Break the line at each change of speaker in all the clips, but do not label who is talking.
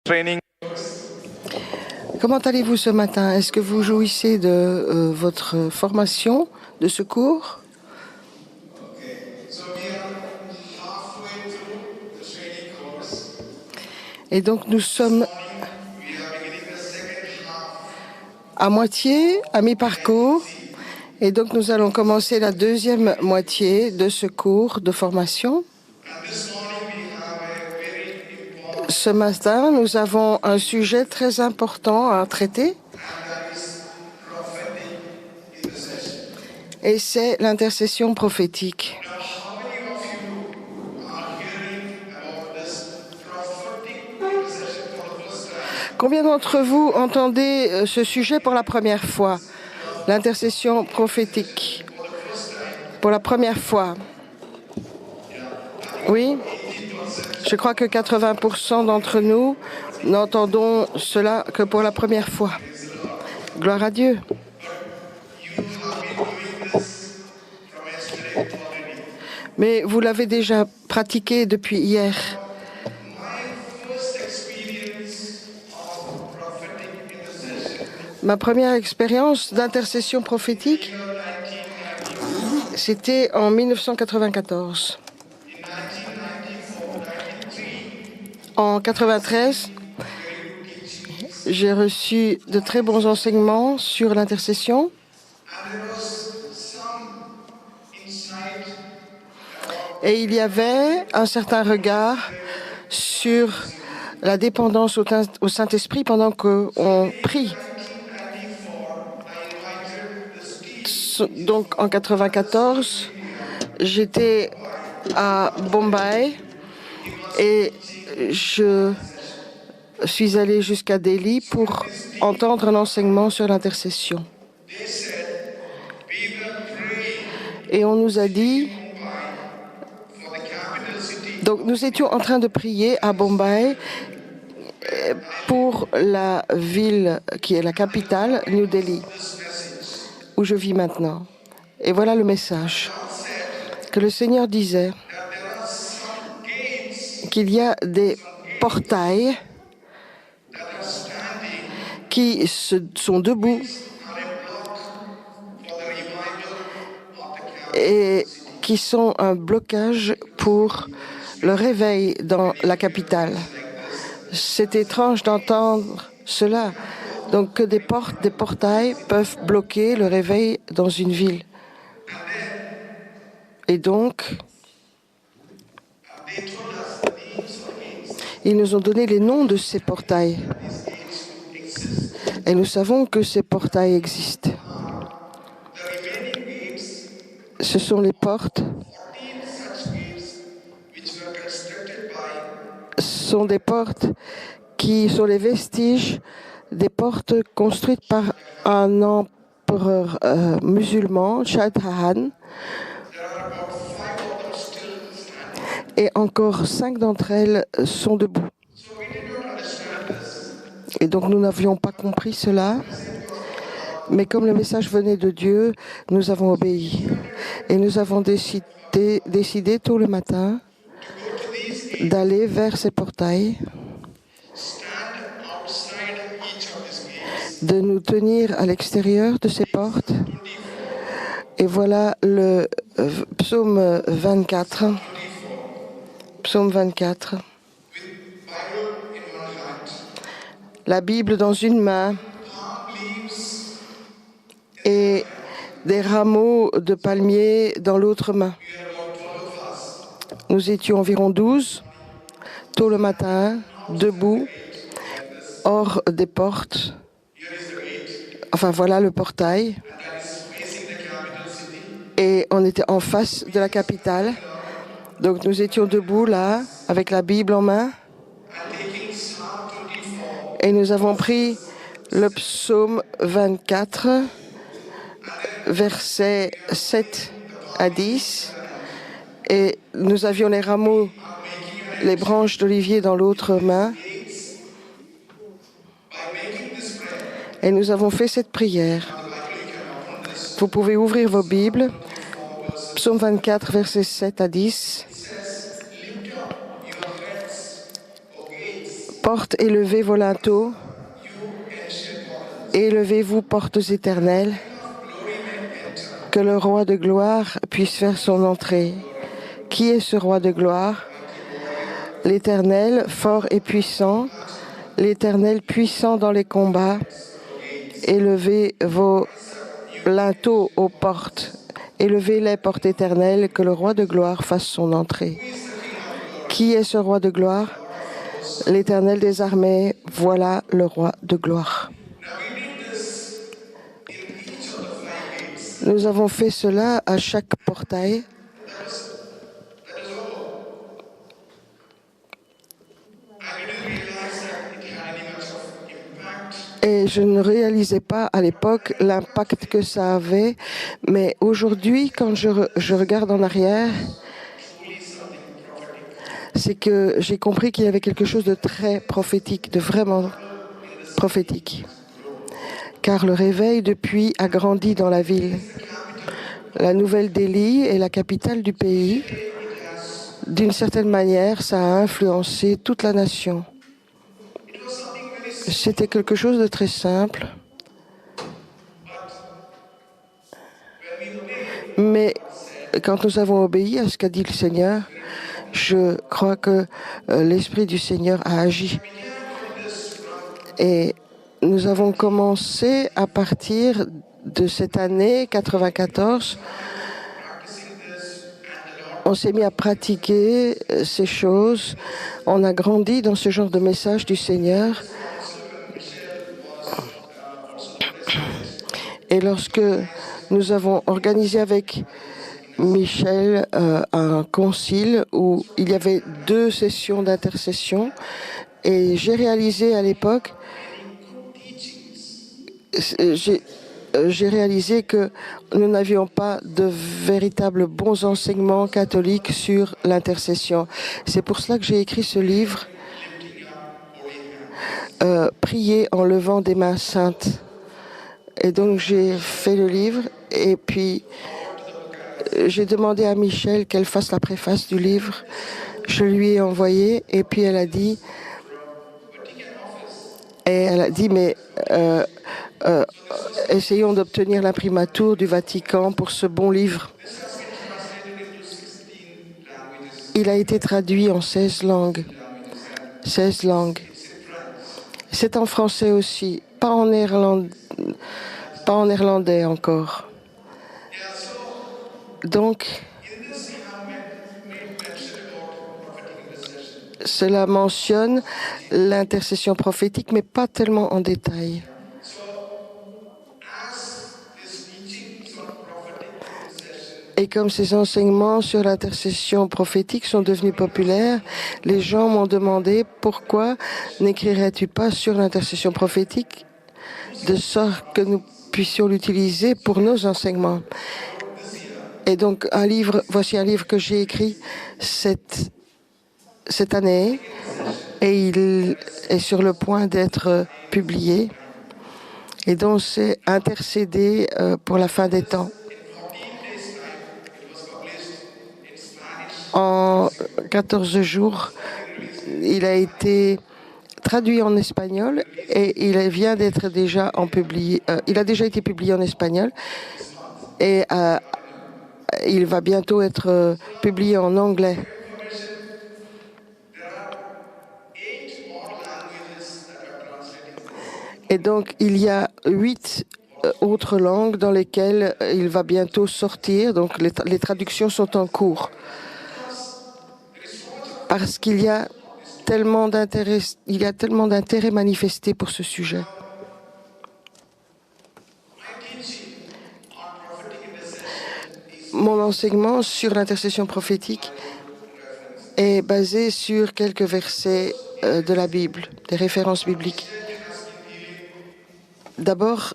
training.
Comment allez-vous ce matin? Est-ce que vous jouissez de votre formation de secours? Et donc nous sommes à moitié, à mi-parcours. Et donc nous allons commencer la deuxième moitié de ce cours de formation. Ce matin, nous avons un sujet très important à traiter. Et c'est l'intercession prophétique. Combien d'entre vous entendez ce sujet pour la première fois? L'intercession prophétique. Pour la première fois. Oui? Je crois que 80% d'entre nous n'entendons cela que pour la première fois. Gloire à Dieu. Mais vous l'avez déjà pratiqué depuis hier. Ma première expérience d'intercession prophétique, c'était en 1994. En 93, j'ai reçu de très bons enseignements sur l'intercession. Et il y avait un certain regard sur la dépendance au Saint-Esprit pendant qu'on prie. Donc en 94, j'étais à Bombay et je suis allée jusqu'à Delhi pour entendre un enseignement sur l'intercession. Et on nous a dit, donc nous étions en train de prier à Bombay pour la ville qui est la capitale, New Delhi, où je vis maintenant. Et voilà le message que le Seigneur disait qu'il y a des portails qui sont debout et qui sont un blocage pour le réveil dans la capitale. C'est étrange d'entendre cela. Donc que des portails peuvent bloquer le réveil dans une ville. Et donc, ils nous ont donné les noms de ces portails. Et nous savons que ces portails existent. Ce sont les portes. Ce sont des portes qui sont les vestiges des portes construites par un empereur musulman, Shah Jahan. Et encore 5 d'entre elles sont debout. Et donc nous n'avions pas compris cela. Mais comme le message venait de Dieu, nous avons obéi. Et nous avons décidé tôt le matin d'aller vers ces portails, de nous tenir à l'extérieur de ces portes. Et voilà le psaume 24. Psaume 24. La Bible dans une main et des rameaux de palmier dans l'autre main. Nous étions environ 12, tôt le matin, debout, hors des portes. Enfin, voilà le portail. Et on était en face de la capitale. Donc nous étions debout là, avec la Bible en main. Et nous avons pris le psaume 24, versets 7 à 10. Et nous avions les rameaux, les branches d'olivier dans l'autre main. Et nous avons fait cette prière. Vous pouvez ouvrir vos Bibles. Psaume 24, versets 7 à 10. Portes, élevez vos linteaux. Élevez-vous, portes éternelles. Que le roi de gloire puisse faire son entrée. Qui est ce roi de gloire? L'Éternel, fort et puissant. L'Éternel, puissant dans les combats. Élevez vos linteaux aux portes. Élevez les portes éternelles, que le roi de gloire fasse son entrée. Qui est ce roi de gloire? L'Éternel des armées, voilà le roi de gloire. Nous avons fait cela à chaque portail. Et je ne réalisais pas à l'époque l'impact que ça avait. Mais aujourd'hui, quand je regarde en arrière, c'est que j'ai compris qu'il y avait quelque chose de très prophétique, de vraiment prophétique. Car le réveil, depuis, a grandi dans la ville. La Nouvelle-Delhi est la capitale du pays. D'une certaine manière, ça a influencé toute la nation. C'était quelque chose de très simple. Mais quand nous avons obéi à ce qu'a dit le Seigneur, je crois que l'Esprit du Seigneur a agi. Et nous avons commencé à partir de cette année 94. On s'est mis à pratiquer ces choses. On a grandi dans ce genre de message du Seigneur. Et lorsque nous avons organisé avec Michel un concile où il y avait 2 sessions d'intercession, et j'ai réalisé à l'époque, j'ai réalisé que nous n'avions pas de véritables bons enseignements catholiques sur l'intercession. C'est pour cela que j'ai écrit ce livre, Prier en levant des mains saintes. Et donc j'ai fait le livre et puis j'ai demandé à Michel qu'elle fasse la préface du livre. Je lui ai envoyé et puis elle a dit, mais essayons d'obtenir l'imprimatur du Vatican pour ce bon livre. Il a été traduit en 16 langues. 16 langues. C'est en français aussi, pas en néerlandais encore. Donc, cela mentionne l'intercession prophétique, mais pas tellement en détail. Et comme ces enseignements sur l'intercession prophétique sont devenus populaires, les gens m'ont demandé pourquoi n'écrirais-tu pas sur l'intercession prophétique de sorte que nous puissions l'utiliser pour nos enseignements. Et donc voici un livre que j'ai écrit cette année et il est sur le point d'être publié. Et donc c'est intercéder pour la fin des temps. En 14 jours, il a été traduit en espagnol et il vient d'être déjà il a déjà été publié en espagnol et il va bientôt être publié en anglais. Et donc il y a 8 autres langues dans lesquelles il va bientôt sortir. Donc les traductions sont en cours. Parce qu'il y a tellement d'intérêt manifesté pour ce sujet. Mon enseignement sur l'intercession prophétique est basé sur quelques versets de la Bible, des références bibliques. D'abord,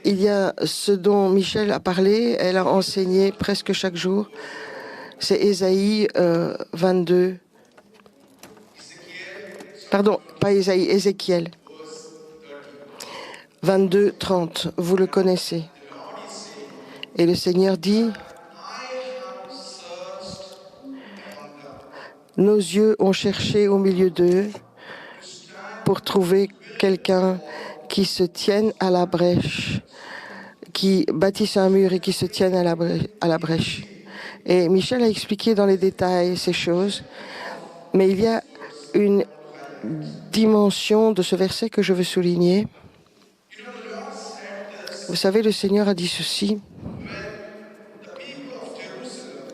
il y a ce dont Michel a parlé, elle a enseigné presque chaque jour. C'est Ésaïe 22. Pardon, pas Ésaïe, Ézéchiel 22, 30. Vous le connaissez. Et le Seigneur dit, nos yeux ont cherché au milieu d'eux pour trouver quelqu'un qui se tienne à la brèche, qui bâtisse un mur et qui se tienne à la brèche. Et Michel a expliqué dans les détails ces choses, mais il y a une dimension de ce verset que je veux souligner. Vous savez, le Seigneur a dit ceci.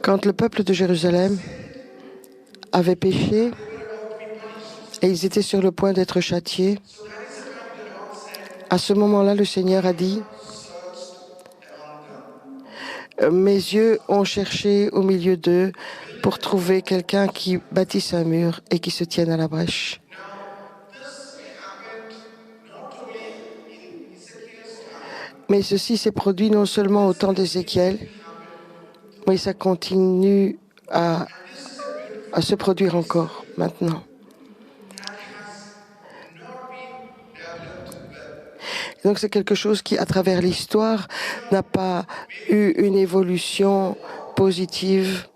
Quand le peuple de Jérusalem avait péché et ils étaient sur le point d'être châtiés, à ce moment-là, le Seigneur a dit, mes yeux ont cherché au milieu d'eux pour trouver quelqu'un qui bâtisse un mur et qui se tienne à la brèche. Mais ceci s'est produit non seulement au temps d'Ézéchiel, mais ça continue à se produire encore maintenant. Donc c'est quelque chose qui, à travers l'histoire, n'a pas eu une évolution positive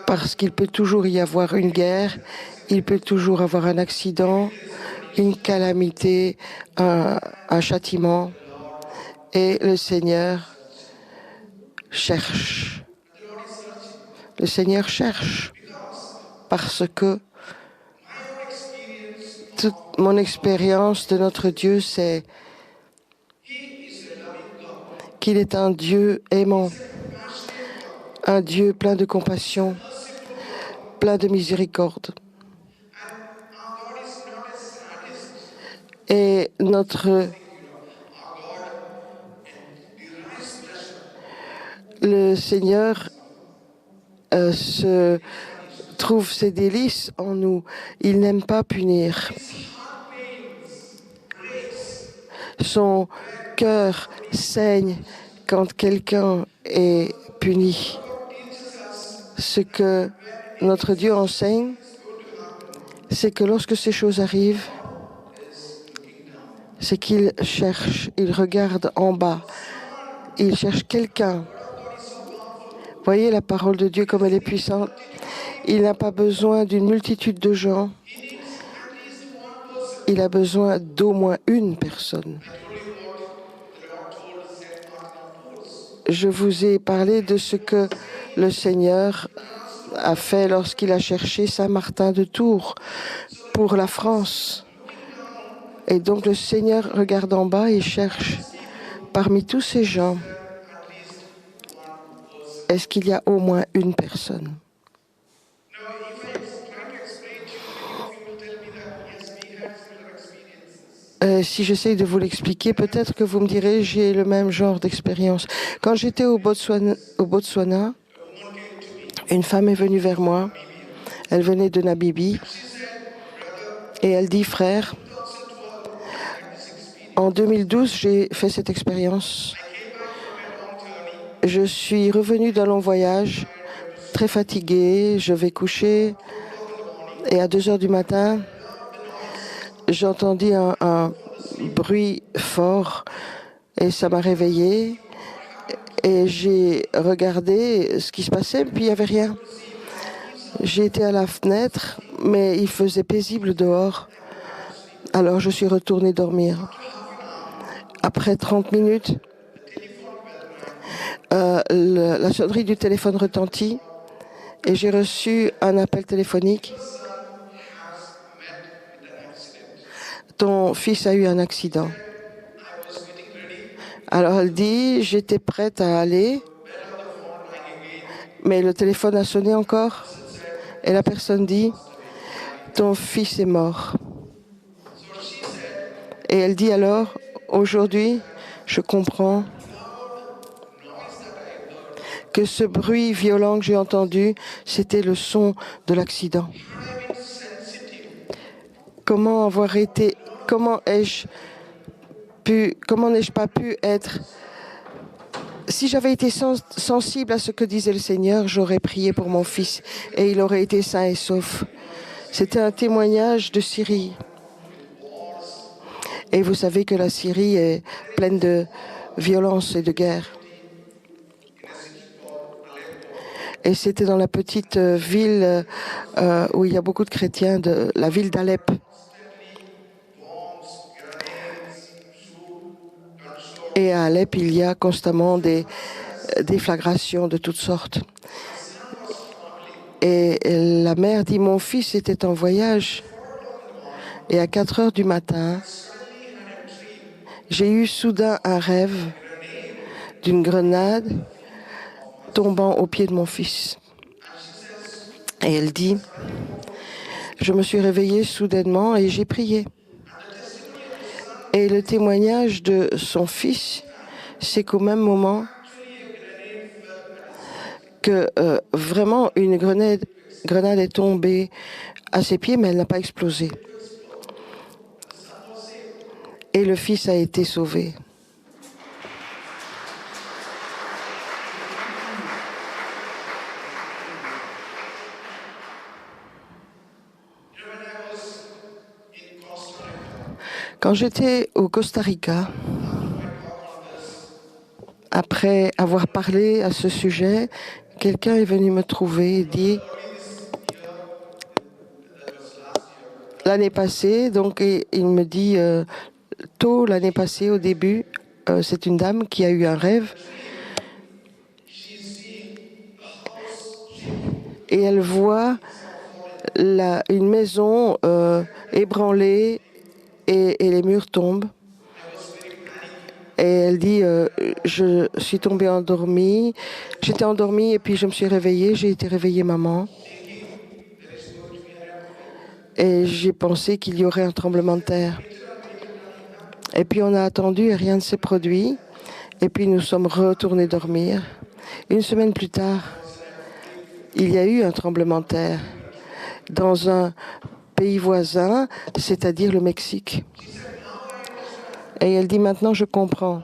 parce qu'il peut toujours y avoir une guerre, il peut toujours avoir un accident, une calamité, un châtiment. Et le Seigneur cherche. Le Seigneur cherche parce que toute mon expérience de notre Dieu, c'est qu'il est un Dieu aimant, un Dieu plein de compassion, plein de miséricorde. Et le Seigneur se trouve ses délices en nous. Il n'aime pas punir. Son cœur saigne quand quelqu'un est puni. Ce que notre Dieu enseigne, c'est que lorsque ces choses arrivent, c'est qu'il cherche, il regarde en bas, il cherche quelqu'un. Voyez la parole de Dieu comme elle est puissante. Il n'a pas besoin d'une multitude de gens. Il a besoin d'au moins une personne. Je vous ai parlé de ce que le Seigneur a fait lorsqu'il a cherché Saint-Martin de Tours pour la France. Et donc le Seigneur regarde en bas et cherche parmi tous ces gens, est-ce qu'il y a au moins une personne? Si j'essaye de vous l'expliquer, peut-être que vous me direz j'ai le même genre d'expérience. Quand j'étais au Botswana, une femme est venue vers moi. Elle venait de Namibie et elle dit, frère, en 2012, j'ai fait cette expérience. Je suis revenue d'un long voyage, très fatiguée, je vais coucher et à 2 heures du matin, j'entendis un bruit fort et ça m'a réveillée et j'ai regardé ce qui se passait, puis il n'y avait rien. J'ai été à la fenêtre, mais il faisait paisible dehors. Alors je suis retournée dormir. Après 30 minutes, la sonnerie du téléphone retentit et j'ai reçu un appel téléphonique. Ton fils a eu un accident. Alors elle dit, j'étais prête à aller, mais le téléphone a sonné encore et la personne dit, ton fils est mort. Et elle dit alors, aujourd'hui, je comprends que ce bruit violent que j'ai entendu, c'était le son de l'accident. Comment n'ai-je pas pu être... Si j'avais été sensible à ce que disait le Seigneur, j'aurais prié pour mon fils et il aurait été sain et sauf. C'était un témoignage de Syrie. Et vous savez que la Syrie est pleine de violence et de guerre. Et c'était dans la petite ville où il y a beaucoup de chrétiens, la ville d'Alep. Et à Alep, il y a constamment des déflagrations de toutes sortes. Et la mère dit, mon fils était en voyage. Et à 4 heures du matin, j'ai eu soudain un rêve d'une grenade tombant au pied de mon fils. Et elle dit, je me suis réveillée soudainement et j'ai prié. Et le témoignage de son fils, c'est qu'au même moment que vraiment une grenade est tombée à ses pieds, mais elle n'a pas explosé. Et le fils a été sauvé. Quand j'étais au Costa Rica, après avoir parlé à ce sujet, quelqu'un est venu me trouver et dit l'année passée, donc il me dit tôt l'année passée au début, c'est une dame qui a eu un rêve et elle voit une maison ébranlée et les murs tombent. Et elle dit, je suis tombée endormie, j'étais endormie et puis je me suis réveillée, j'ai été réveillée maman. Et j'ai pensé qu'il y aurait un tremblement de terre. Et puis on a attendu et rien ne s'est produit. Et puis nous sommes retournés dormir. Une semaine plus tard, il y a eu un tremblement de terre dans un pays voisin, c'est-à-dire le Mexique. Et elle dit, maintenant je comprends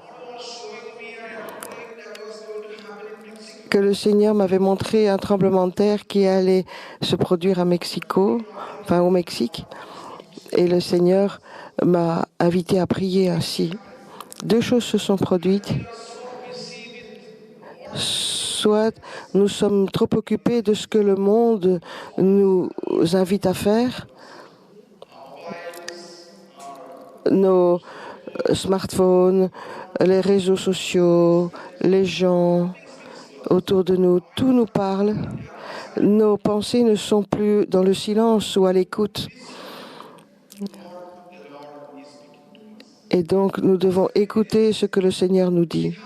que le Seigneur m'avait montré un tremblement de terre qui allait se produire à Mexico, enfin au Mexique. Et le Seigneur m'a invité à prier ainsi. Deux choses se sont produites. Soit nous sommes trop occupés de ce que le monde nous invite à faire, nos smartphones, les réseaux sociaux, les gens autour de nous, tout nous parle. Nos pensées ne sont plus dans le silence ou à l'écoute. Et donc nous devons écouter ce que le Seigneur nous dit.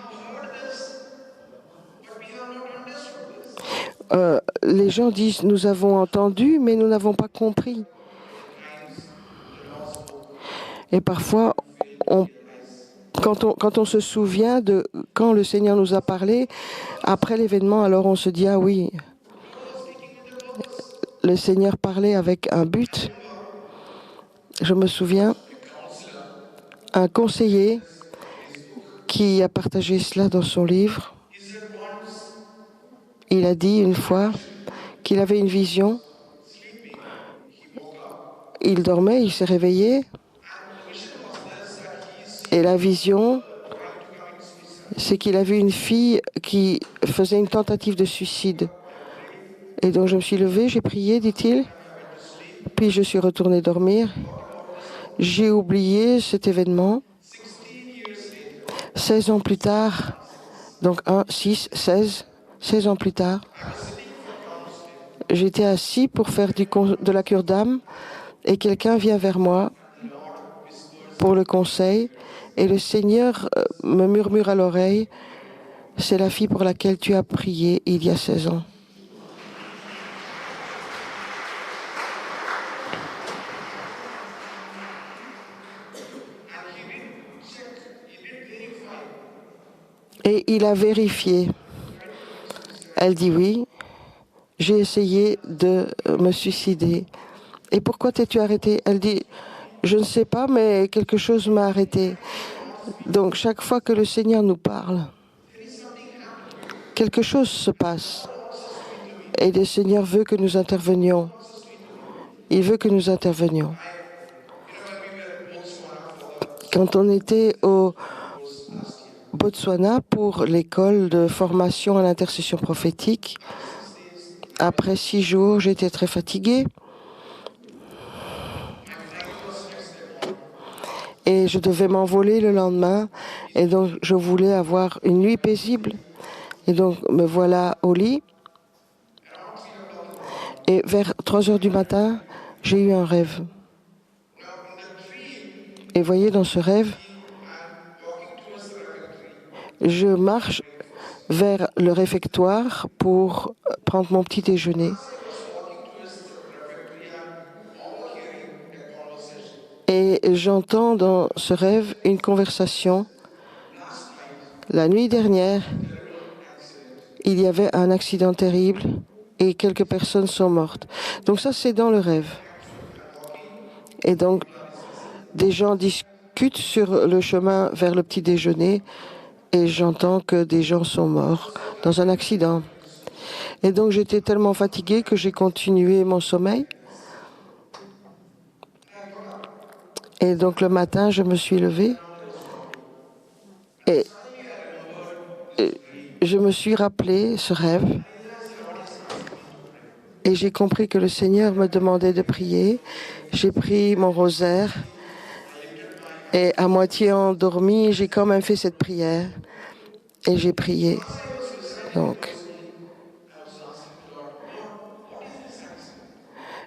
Les gens disent, nous avons entendu, mais nous n'avons pas compris. Et parfois, quand on se souvient de quand le Seigneur nous a parlé, après l'événement, alors on se dit, ah oui, le Seigneur parlait avec un but. Je me souviens, un conseiller qui a partagé cela dans son livre, il a dit une fois qu'il avait une vision. Il dormait, il s'est réveillé. Et la vision, c'est qu'il a vu une fille qui faisait une tentative de suicide. Et donc je me suis levée, j'ai prié, dit-il. Puis je suis retournée dormir. J'ai oublié cet événement. 16 ans plus tard, donc 16 ans plus tard, j'étais assis pour faire de la cure d'âme et quelqu'un vient vers moi pour le conseil et le Seigneur me murmure à l'oreille, c'est la fille pour laquelle tu as prié il y a 16 ans. Et il a vérifié. Elle dit oui, j'ai essayé de me suicider. Et pourquoi t'es-tu arrêtée? Elle dit, je ne sais pas, mais quelque chose m'a arrêtée. Donc chaque fois que le Seigneur nous parle, quelque chose se passe. Et le Seigneur veut que nous intervenions. Il veut que nous intervenions. Quand on était au Botswana pour l'école de formation à l'intercession prophétique, après 6 jours, j'étais très fatiguée. Et je devais m'envoler le lendemain. Et donc, je voulais avoir une nuit paisible. Et donc, me voilà au lit. Et vers 3 heures du matin, j'ai eu un rêve. Et voyez, dans ce rêve, je marche vers le réfectoire pour prendre mon petit déjeuner. Et j'entends dans ce rêve une conversation. La nuit dernière, il y avait un accident terrible et quelques personnes sont mortes. Donc ça, c'est dans le rêve. Et donc, des gens discutent sur le chemin vers le petit déjeuner et j'entends que des gens sont morts dans un accident. Et donc, j'étais tellement fatiguée que j'ai continué mon sommeil. Et donc, le matin, je me suis levée et je me suis rappelé ce rêve. Et j'ai compris que le Seigneur me demandait de prier. J'ai pris mon rosaire et à moitié endormi, j'ai quand même fait cette prière et j'ai prié.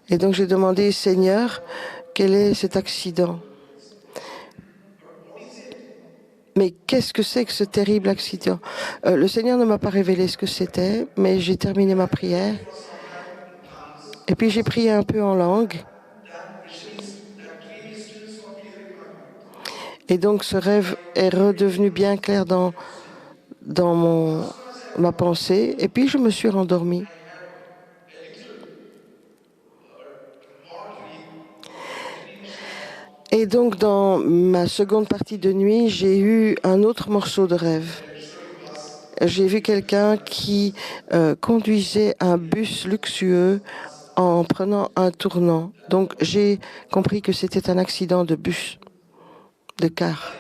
Et donc j'ai demandé, Seigneur, quel est cet accident? Mais qu'est-ce que c'est que ce terrible accident? Le Seigneur ne m'a pas révélé ce que c'était, mais j'ai terminé ma prière. Et puis j'ai prié un peu en langue. Et donc ce rêve est redevenu bien clair dans ma pensée. Et puis je me suis rendormie. Et donc dans ma seconde partie de nuit, j'ai eu un autre morceau de rêve. J'ai vu quelqu'un qui conduisait un bus luxueux en prenant un tournant. Donc j'ai compris que c'était un accident de bus, de car.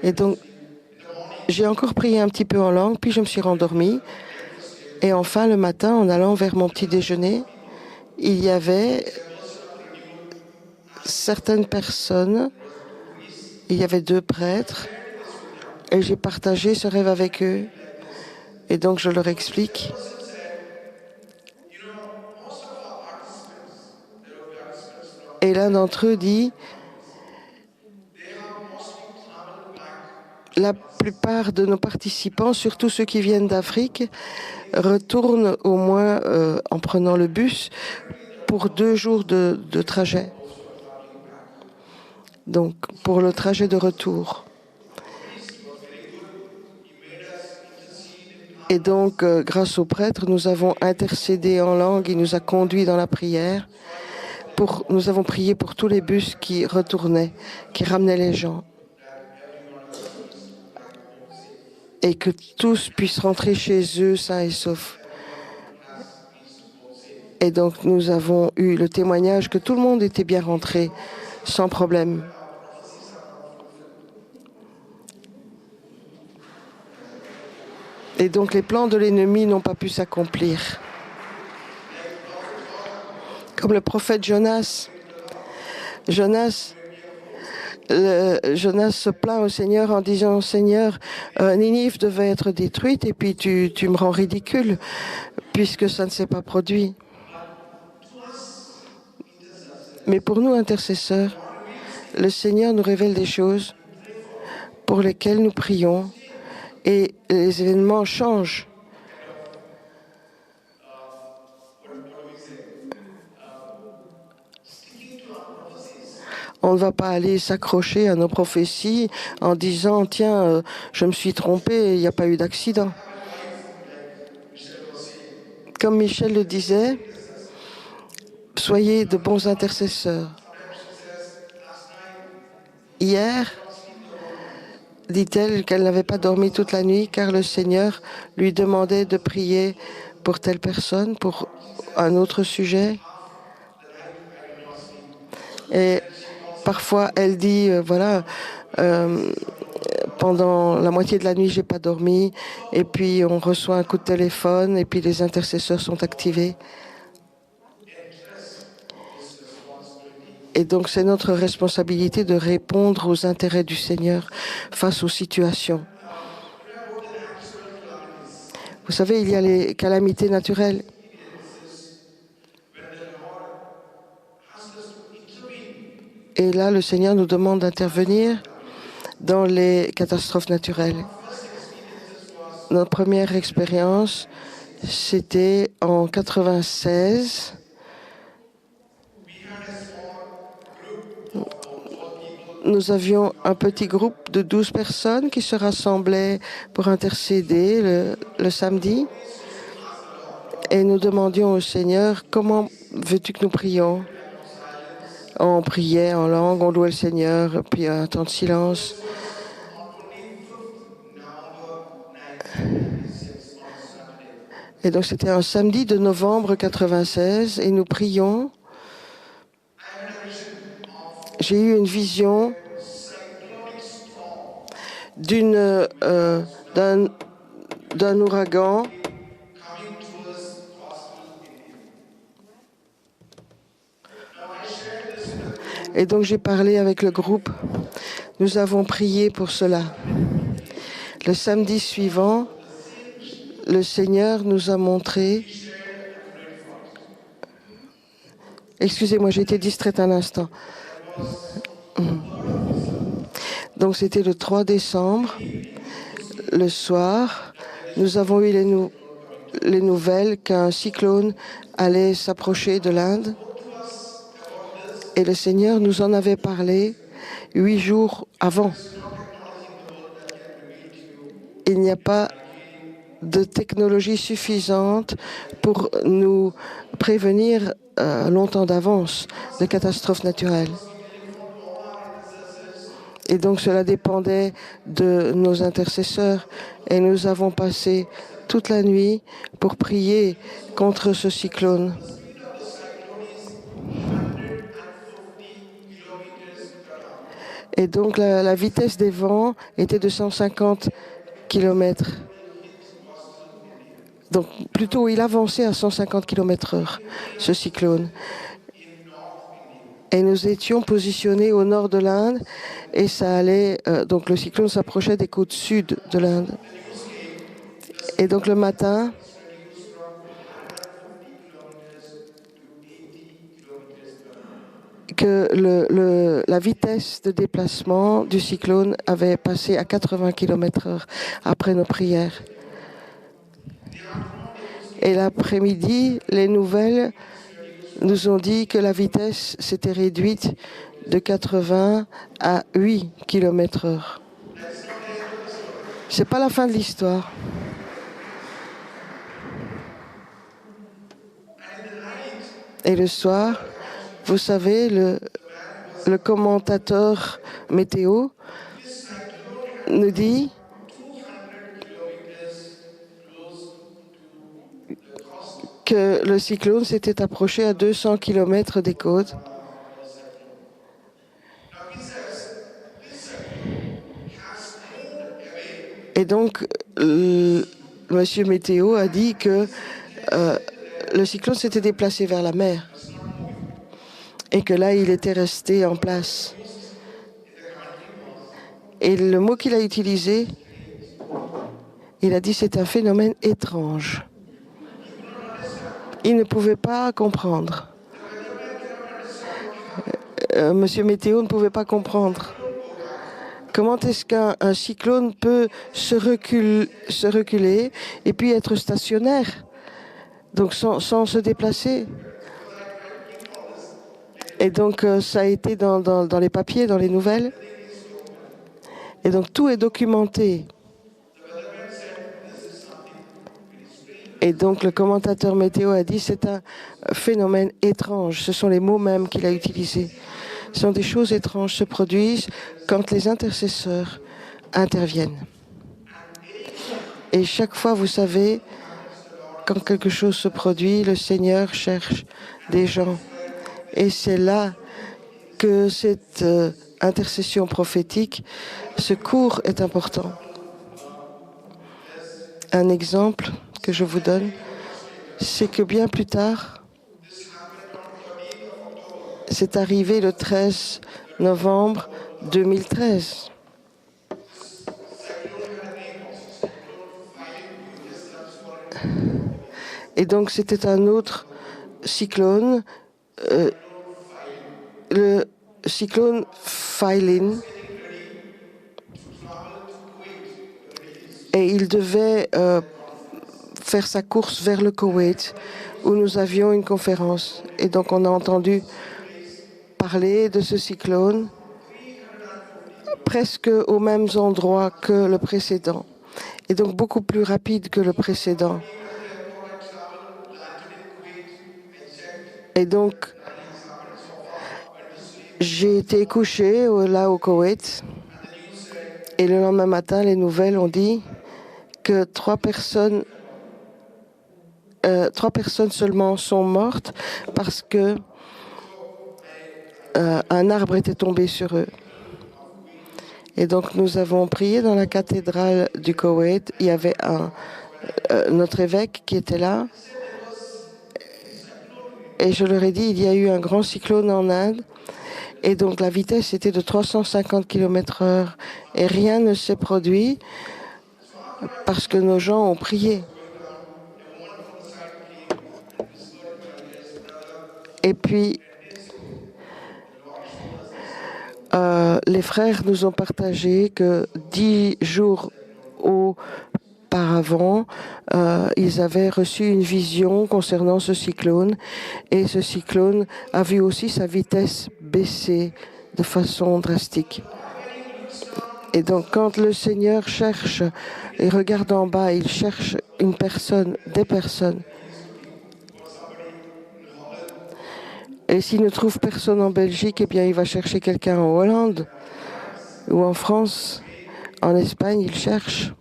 Et donc j'ai encore prié un petit peu en langue, puis je me suis rendormie. Et enfin, le matin, en allant vers mon petit déjeuner, il y avait certaines personnes, il y avait 2 prêtres, et j'ai partagé ce rêve avec eux. Et donc je leur explique. Et l'un d'entre eux dit, la plupart de nos participants, surtout ceux qui viennent d'Afrique, retournent au moins en prenant le bus pour 2 jours de trajet. Donc pour le trajet de retour. Et donc, grâce au prêtre, nous avons intercédé en langue, il nous a conduits dans la prière. Nous avons prié pour tous les bus qui retournaient, qui ramenaient les gens. Et que tous puissent rentrer chez eux sains et saufs. Et donc, nous avons eu le témoignage que tout le monde était bien rentré, sans problème. Et donc, les plans de l'ennemi n'ont pas pu s'accomplir. Comme le prophète Jonas. Jonas se plaint au Seigneur en disant, Seigneur, Ninive devait être détruite et puis tu me rends ridicule puisque ça ne s'est pas produit. Mais pour nous, intercesseurs, le Seigneur nous révèle des choses pour lesquelles nous prions et les événements changent. On ne va pas aller s'accrocher à nos prophéties en disant, tiens, je me suis trompé, il n'y a pas eu d'accident. Comme Michel le disait, soyez de bons intercesseurs. Hier, dit-elle qu'elle n'avait pas dormi toute la nuit car le Seigneur lui demandait de prier pour telle personne, pour un autre sujet. Et parfois, elle dit, pendant la moitié de la nuit, j'ai pas dormi. Et puis, on reçoit un coup de téléphone et puis les intercesseurs sont activés. Et donc c'est notre responsabilité de répondre aux intérêts du Seigneur face aux situations. Vous savez, il y a les calamités naturelles. Et là, le Seigneur nous demande d'intervenir dans les catastrophes naturelles. Notre première expérience, c'était en 1996. Nous avions un petit groupe de 12 personnes qui se rassemblaient pour intercéder le samedi. Et nous demandions au Seigneur, comment veux-tu que nous prions? On priait en langue, on louait le Seigneur, puis un temps de silence. Et donc c'était un samedi de novembre 1996 et nous prions. J'ai eu une vision d'un ouragan et donc j'ai parlé avec le groupe. Nous avons prié pour cela. Le samedi suivant, le Seigneur nous a montré. Excusez-moi, j'ai été distraite un instant. Donc c'était le 3 décembre, le soir. Nous avons eu les nouvelles qu'un cyclone allait s'approcher de l'Inde. Et le Seigneur nous en avait parlé 8 jours avant. Il n'y a pas de technologie suffisante pour nous prévenir longtemps d'avance de catastrophes naturelles. Et donc cela dépendait de nos intercesseurs. Et nous avons passé toute la nuit pour prier contre ce cyclone. Et donc la vitesse des vents était de 150 km. Donc plutôt il avançait à 150 km/h, ce cyclone. Et nous étions positionnés au nord de l'Inde et ça allait. Donc le cyclone s'approchait des côtes sud de l'Inde. Et donc le matin, que la vitesse de déplacement du cyclone avait passé à 80 km/h après nos prières. Et l'après-midi, les nouvelles nous ont dit que la vitesse s'était réduite de 80 à 8 km/h. C'est pas la fin de l'histoire. Et le soir, vous savez, le commentateur météo nous dit que le cyclone s'était approché à 200 km des côtes. Et donc, Monsieur Météo a dit que le cyclone s'était déplacé vers la mer et que là, il était resté en place. Et le mot qu'il a utilisé, il a dit c'est un phénomène étrange. Il ne pouvait pas comprendre. Monsieur Météo ne pouvait pas comprendre. Comment est-ce qu'un cyclone peut se reculer et puis être stationnaire, donc sans se déplacer? Et donc ça a été dans les papiers, dans les nouvelles. Et donc tout est documenté. Et donc le commentateur météo a dit c'est un phénomène étrange. Ce sont les mots mêmes qu'il a utilisés. Ce sont des choses étranges qui se produisent quand les intercesseurs interviennent. Et chaque fois, vous savez, quand quelque chose se produit, le Seigneur cherche des gens. Et c'est là que cette intercession prophétique, ce cours est important. Un exemple que je vous donne, c'est que bien plus tard, C'est arrivé le 13 novembre 2013. Et donc c'était un autre cyclone, le cyclone Philin. Et il devait faire sa course vers le Koweït, où nous avions une conférence. Et donc on a entendu parler de ce cyclone presque aux mêmes endroits que le précédent, et donc beaucoup plus rapide que le précédent. Et donc, j'ai été couché là au Koweït, et le lendemain matin, les nouvelles ont dit que trois personnes seulement sont mortes parce que un arbre était tombé sur eux. Et donc nous avons prié dans la cathédrale du Koweït. Il y avait notre évêque qui était là. Et je leur ai dit, il y a eu un grand cyclone en Inde. Et donc la vitesse était de 350 km/h. Et rien ne s'est produit parce que nos gens ont prié. Et puis, les frères nous ont partagé que 10 jours auparavant, ils avaient reçu une vision concernant ce cyclone. Et ce cyclone a vu aussi sa vitesse baisser de façon drastique. Et donc, quand le Seigneur cherche et regarde en bas, il cherche une personne, des personnes. Et s'il ne trouve personne en Belgique, eh bien, il va chercher quelqu'un en Hollande ou en France. En Espagne, il cherche.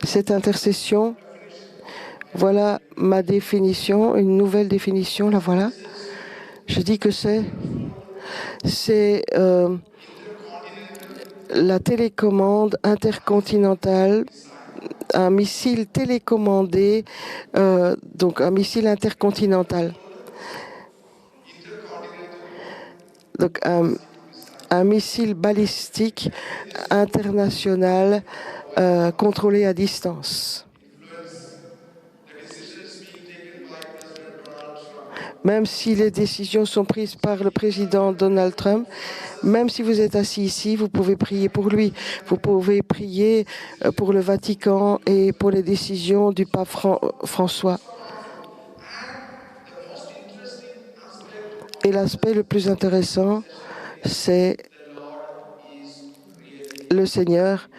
Cette intercession, voilà ma définition, une nouvelle définition, la voilà. Je dis que c'est la télécommande intercontinentale, un missile télécommandé, donc un missile intercontinental. Donc un missile balistique international contrôlé à distance. Même si les décisions sont prises par le président Donald Trump, même si vous êtes assis ici, vous pouvez prier pour lui. Vous pouvez prier pour le Vatican et pour les décisions du pape François. Et l'aspect le plus intéressant, c'est le Seigneur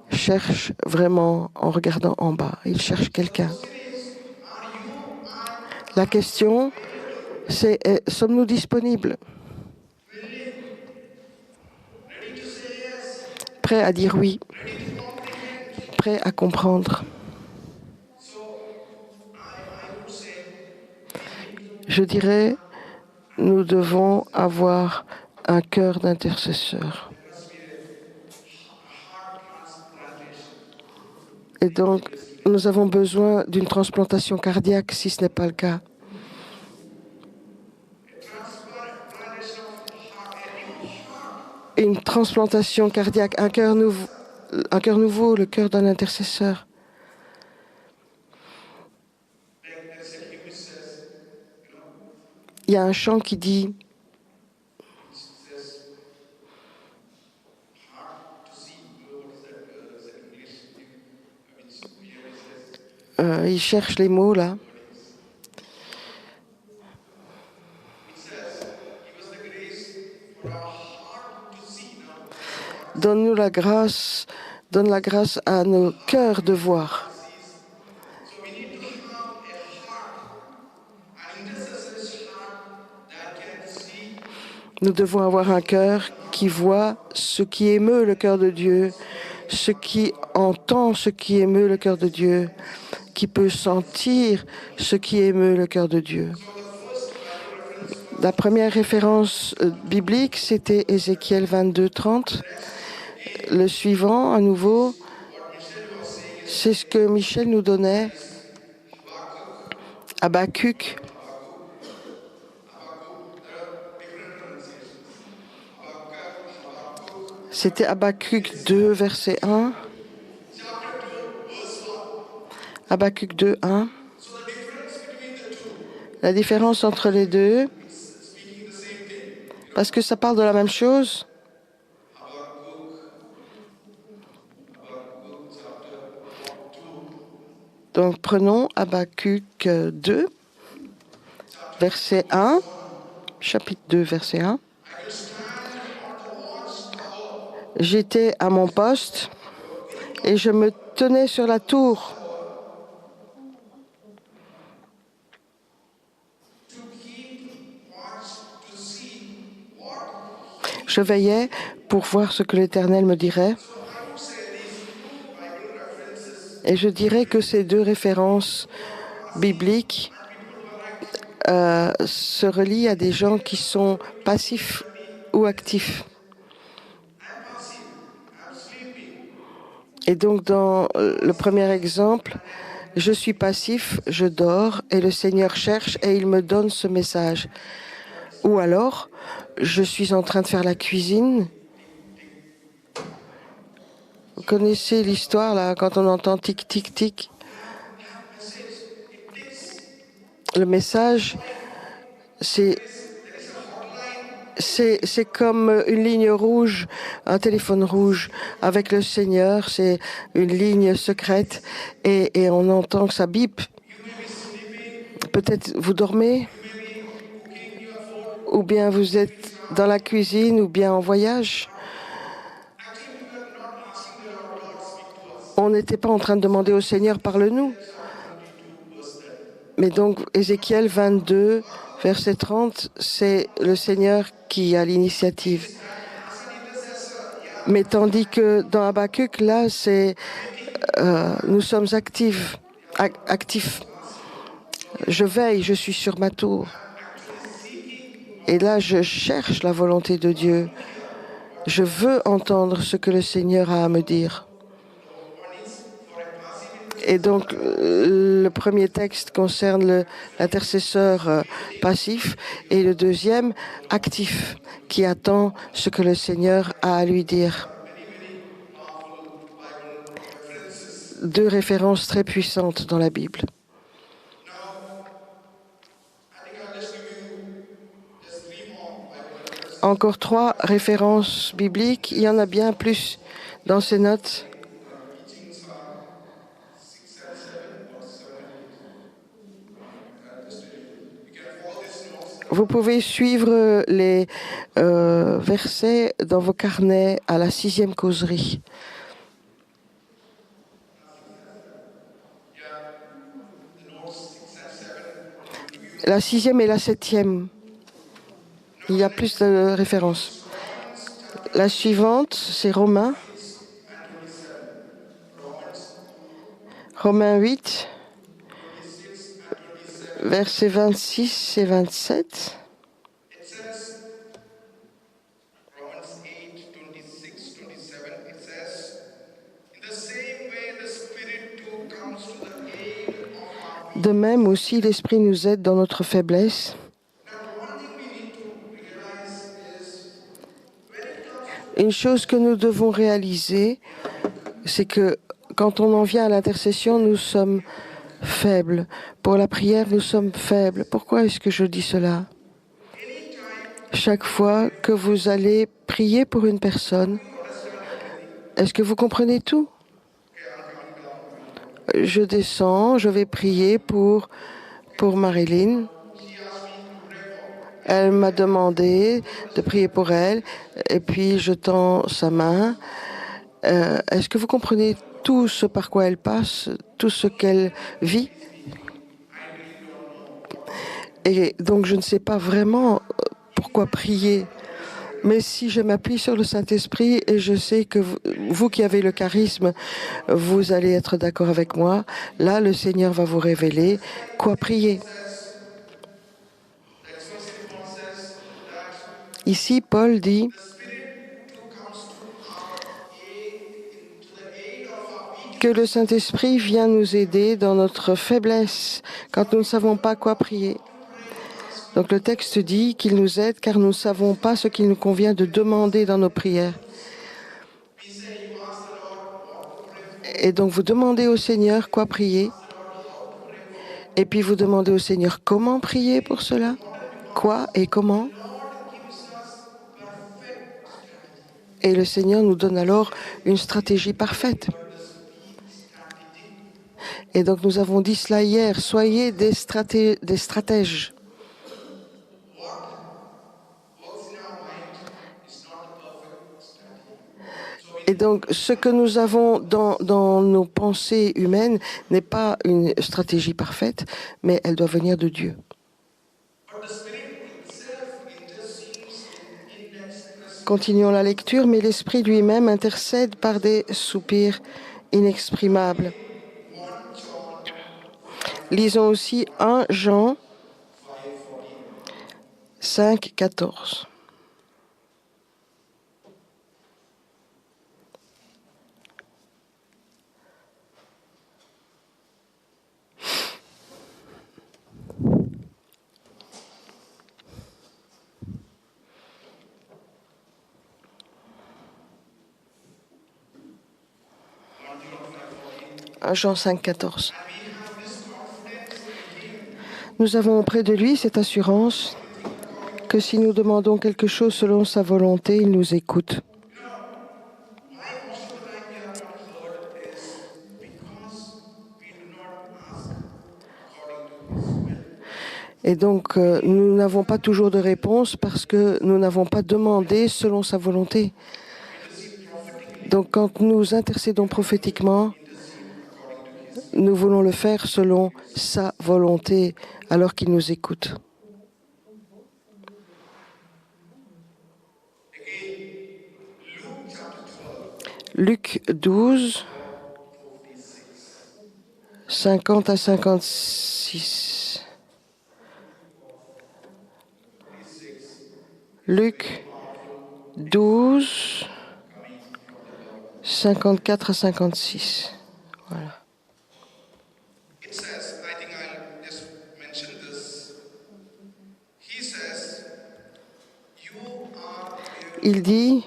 cherche vraiment en regardant en bas. Il cherche quelqu'un. La question, c'est sommes-nous disponibles? Prêts à dire oui? Prêts à comprendre? Je dirais, nous devons avoir un cœur d'intercesseur. Et donc, nous avons besoin d'une transplantation cardiaque si ce n'est pas le cas. Une transplantation cardiaque, un cœur nouveau, le cœur d'un intercesseur. Il y a un chant qui dit il cherche les mots là. Donne-nous la grâce, donne la grâce à nos cœurs de voir. Nous devons avoir un cœur qui voit ce qui émeut le cœur de Dieu, ce qui entend ce qui émeut le cœur de Dieu, qui peut sentir ce qui émeut le cœur de Dieu. La première référence biblique, c'était Ézéchiel 22, 30. Le suivant, à nouveau, c'est ce que Michel nous donnait. Habakkuk C'était Habakkuk 2, verset 1. Habakkuk 2, 1. La différence entre les deux, parce que ça parle de la même chose. Donc prenons Habakkuk 2, verset 1, chapitre 2, verset 1. J'étais à mon poste et je me tenais sur la tour. Je veillais pour voir ce que l'Éternel me dirait. Et je dirais que ces deux références bibliques se relient à des gens qui sont passifs ou actifs. Et donc, dans le premier exemple, je suis passif, je dors, et le Seigneur cherche et il me donne ce message. Ou alors, je suis en train de faire la cuisine. Vous connaissez l'histoire, là, quand on entend tic, tic, tic. Le message, c'est comme une ligne rouge, un téléphone rouge avec le Seigneur. C'est une ligne secrète et on entend que ça bip. Peut-être vous dormez, ou bien vous êtes dans la cuisine, ou bien en voyage. On n'était pas en train de demander au Seigneur, parle-nous. Mais donc, Ézéchiel 22, verset 30, c'est le Seigneur qui a l'initiative. Mais tandis que dans Habakkuk, là, nous sommes actifs. Je veille, je suis sur ma tour. Et là, je cherche la volonté de Dieu. Je veux entendre ce que le Seigneur a à me dire. Et donc, le premier texte concerne l'intercesseur passif et le deuxième, actif, qui attend ce que le Seigneur a à lui dire. Deux références très puissantes dans la Bible. Encore 3 références bibliques. Il y en a bien plus dans ces notes. Vous pouvez suivre les versets dans vos carnets à la 6e causerie. La 6e et la 7e. Il y a plus de références. La suivante, c'est Romains. Romains 8, versets 26 et 27. De même aussi, l'Esprit nous aide dans notre faiblesse. Une chose que nous devons réaliser, c'est que quand on en vient à l'intercession, nous sommes faibles. Pour la prière, nous sommes faibles. Pourquoi est-ce que je dis cela? Chaque fois que vous allez prier pour une personne, est-ce que vous comprenez tout? Je descends, je vais prier pour Marilyn. Elle m'a demandé de prier pour elle, et puis je tends sa main. Est-ce que vous comprenez tout ce par quoi elle passe, tout ce qu'elle vit? Et donc je ne sais pas vraiment pourquoi prier. Mais si je m'appuie sur le Saint-Esprit et je sais que vous qui avez le charisme, vous allez être d'accord avec moi, là le Seigneur va vous révéler quoi prier. Ici, Paul dit que le Saint-Esprit vient nous aider dans notre faiblesse, quand nous ne savons pas quoi prier. Donc le texte dit qu'il nous aide car nous ne savons pas ce qu'il nous convient de demander dans nos prières. Et donc vous demandez au Seigneur quoi prier. Et puis vous demandez au Seigneur comment prier pour cela. Quoi et comment. Et le Seigneur nous donne alors une stratégie parfaite. Et donc nous avons dit cela hier, soyez des stratèges. Et donc ce que nous avons dans nos pensées humaines n'est pas une stratégie parfaite, mais elle doit venir de Dieu. Continuons la lecture, mais l'Esprit lui-même intercède par des soupirs inexprimables. Lisons aussi 1 Jean 5, 14. Jean 5, 14. Nous avons auprès de lui cette assurance que si nous demandons quelque chose selon sa volonté, il nous écoute. Et donc, nous n'avons pas toujours de réponse parce que nous n'avons pas demandé selon sa volonté. Donc, quand nous intercédons prophétiquement, nous voulons le faire selon sa volonté, alors qu'il nous écoute. Luc 12, 50 à 56. Luc 12, 54 à 56. Voilà. Il dit,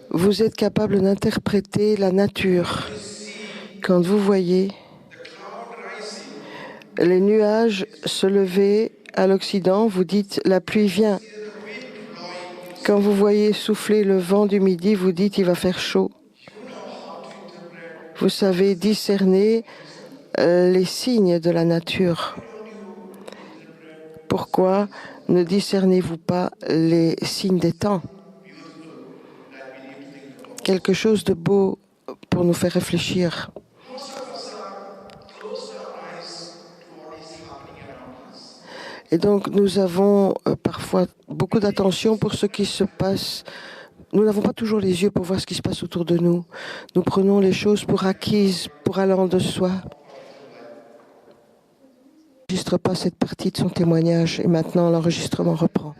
vous êtes capable d'interpréter la nature. Quand vous voyez les nuages se lever à l'Occident, vous dites, la pluie vient. Quand vous voyez souffler le vent du midi, vous dites, il va faire chaud. Vous savez discerner les signes de la nature. Pourquoi ne discernez-vous pas les signes des temps? Quelque chose de beau pour nous faire réfléchir. Et donc nous avons parfois beaucoup d'attention pour ce qui se passe. Nous n'avons pas toujours les yeux pour voir ce qui se passe autour de nous. Nous prenons les choses pour acquises, pour allant de soi. Je n'enregistre pas cette partie de son témoignage et maintenant l'enregistrement reprend.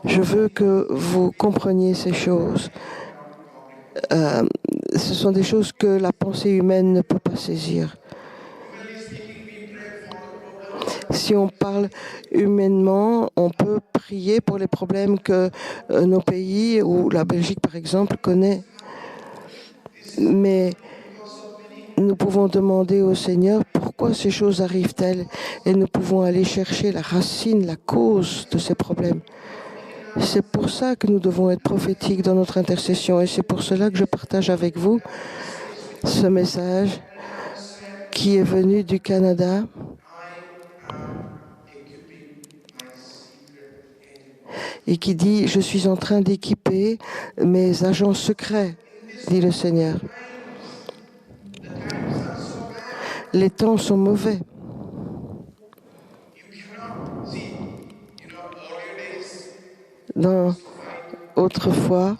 Je veux que vous compreniez ces choses. Ce sont des choses que la pensée humaine ne peut pas saisir. Si on parle humainement, on peut prier pour les problèmes que nos pays, ou la Belgique par exemple, connaît. Mais nous pouvons demander au Seigneur pourquoi ces choses arrivent-elles et nous pouvons aller chercher la racine, la cause de ces problèmes. C'est pour ça que nous devons être prophétiques dans notre intercession et c'est pour cela que je partage avec vous ce message qui est venu du Canada. Et qui dit, je suis en train d'équiper mes agents secrets, dit le Seigneur. Les temps sont mauvais. Autrefois,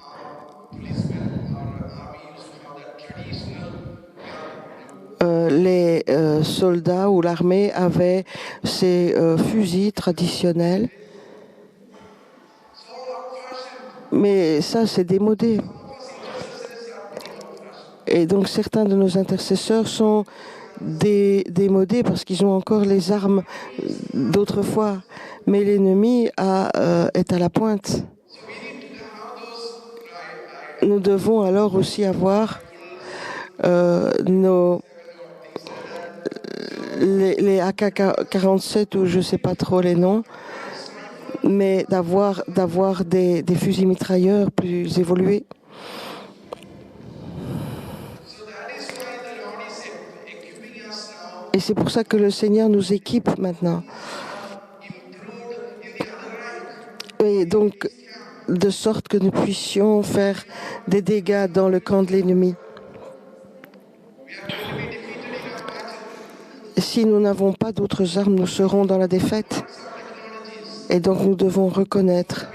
les soldats ou l'armée avaient ces fusils traditionnels. Mais ça, c'est démodé. Et donc, certains de nos intercesseurs sont démodés parce qu'ils ont encore les armes d'autrefois. Mais l'ennemi est à la pointe. nous devons alors aussi avoir les AK-47 ou je ne sais pas trop les noms, mais d'avoir des fusils mitrailleurs plus évolués. Et c'est pour ça que le Seigneur nous équipe maintenant. Et donc, de sorte que nous puissions faire des dégâts dans le camp de l'ennemi. Si nous n'avons pas d'autres armes, nous serons dans la défaite. Et donc nous devons reconnaître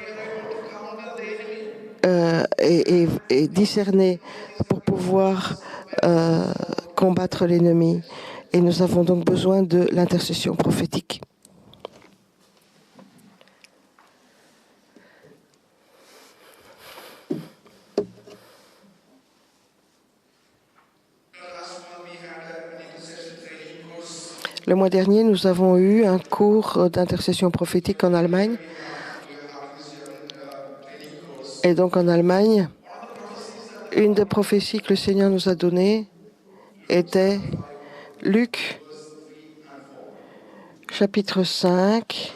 et discerner pour pouvoir combattre l'ennemi. Et nous avons donc besoin de l'intercession prophétique. Le mois dernier, nous avons eu un cours d'intercession prophétique en Allemagne. Et donc en Allemagne, une des prophéties que le Seigneur nous a données était Luc, chapitre 5,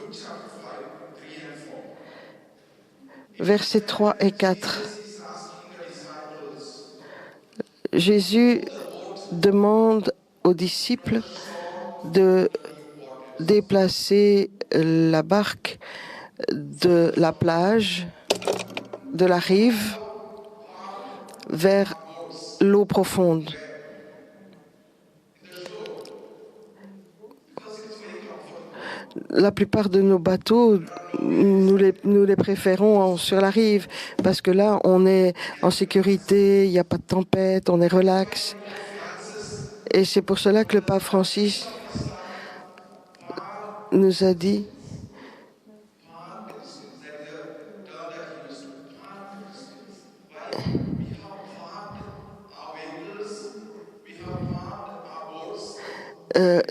versets 3 et 4. Jésus demande aux disciples de déplacer la barque de la plage, de la rive, vers l'eau profonde. La plupart de nos bateaux, nous les préférons sur la rive parce que là, on est en sécurité, il n'y a pas de tempête, on est relax. Et c'est pour cela que le pape Francis nous a dit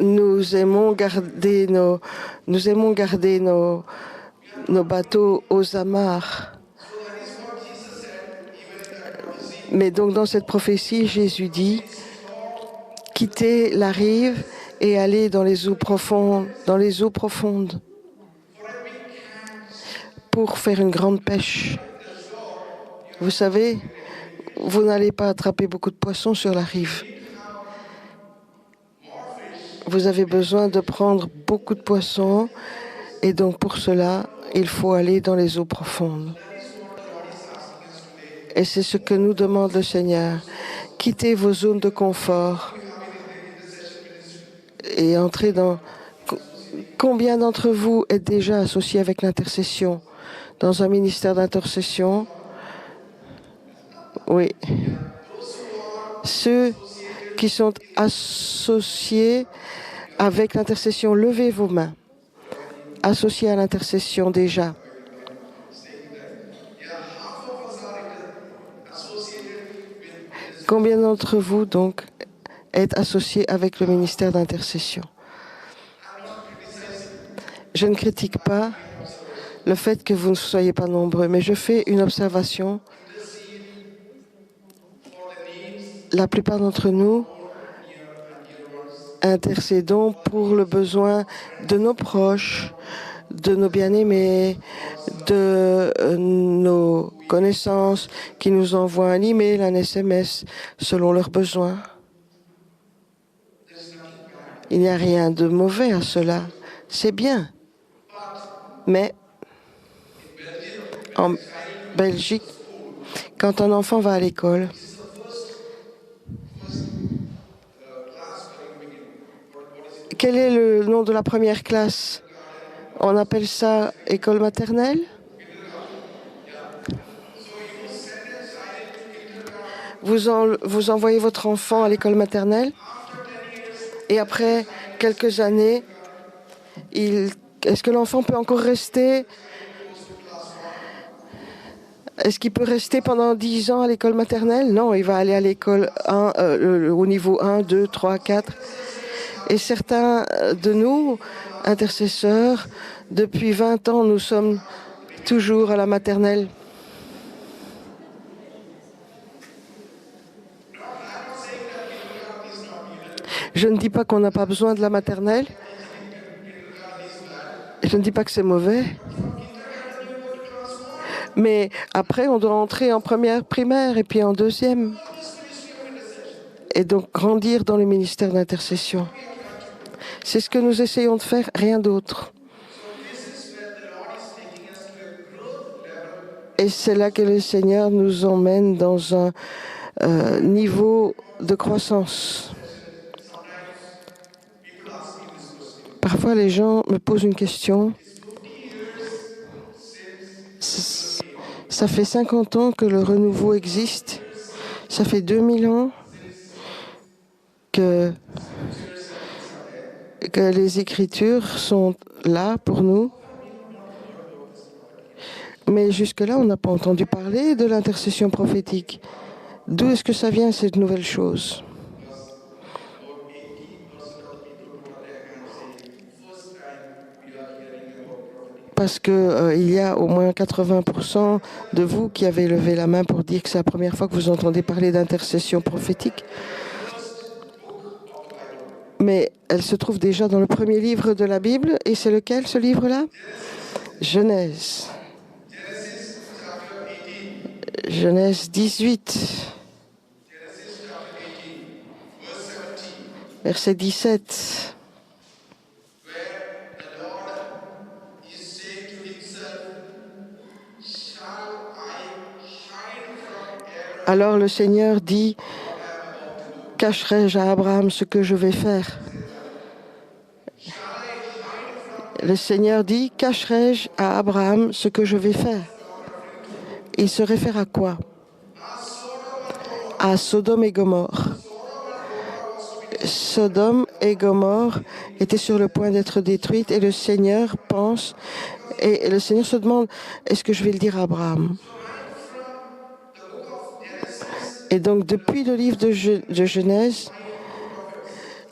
nous aimons garder nos bateaux aux amarres. Mais donc dans cette prophétie, Jésus dit quittez la rive et allez dans les eaux profondes, pour faire une grande pêche. Vous savez, vous n'allez pas attraper beaucoup de poissons sur la rive. Vous avez besoin de prendre beaucoup de poissons et donc pour cela, il faut aller dans les eaux profondes. Et c'est ce que nous demande le Seigneur. Quittez vos zones de confort et entrez dans... Combien d'entre vous êtes déjà associés avec l'intercession, dans un ministère d'intercession? Oui. Ceux qui sont associés avec l'intercession, levez vos mains. Associés à l'intercession déjà. Combien d'entre vous, donc, êtes associés avec le ministère d'intercession? Je ne critique pas le fait que vous ne soyez pas nombreux, mais je fais une observation. La plupart d'entre nous intercédons pour le besoin de nos proches, de nos bien-aimés, de nos connaissances qui nous envoient un email, un SMS selon leurs besoins. Il n'y a rien de mauvais à cela. C'est bien. Mais en Belgique, quand un enfant va à l'école, quel est le nom de la première classe? On appelle ça école maternelle? Vous envoyez votre enfant à l'école maternelle et après quelques années, est-ce que l'enfant peut encore rester? Est-ce qu'il peut rester pendant 10 ans à l'école maternelle? Non, il va aller à l'école au niveau 1, 2, 3, 4. Et certains de nous, intercesseurs, depuis 20 ans, nous sommes toujours à la maternelle. Je ne dis pas qu'on n'a pas besoin de la maternelle. Je ne dis pas que c'est mauvais. Mais après, on doit entrer en première primaire et puis en deuxième. Et donc grandir dans le ministère d'intercession. C'est ce que nous essayons de faire, rien d'autre. Et c'est là que le Seigneur nous emmène dans un niveau de croissance. Parfois, les gens me posent une question. Ça fait 50 ans que le renouveau existe. Ça fait 2000 ans que les Écritures sont là pour nous. Mais jusque-là, on n'a pas entendu parler de l'intercession prophétique. D'où est-ce que ça vient, cette nouvelle chose? Parce qu'il y a au moins 80% de vous qui avez levé la main pour dire que c'est la première fois que vous entendez parler d'intercession prophétique. Mais elle se trouve déjà dans le premier livre de la Bible. Et c'est lequel, ce livre-là? Genèse. Genèse 18. Verset 17. Alors le Seigneur dit, cacherai-je à Abraham ce que je vais faire? Le Seigneur dit, cacherai-je à Abraham ce que je vais faire? Il se réfère à quoi? À Sodome et Gomorrhe. Sodome et Gomorrhe étaient sur le point d'être détruites et le Seigneur pense, et le Seigneur se demande, est-ce que je vais le dire à Abraham? Et donc, depuis le livre de Genèse,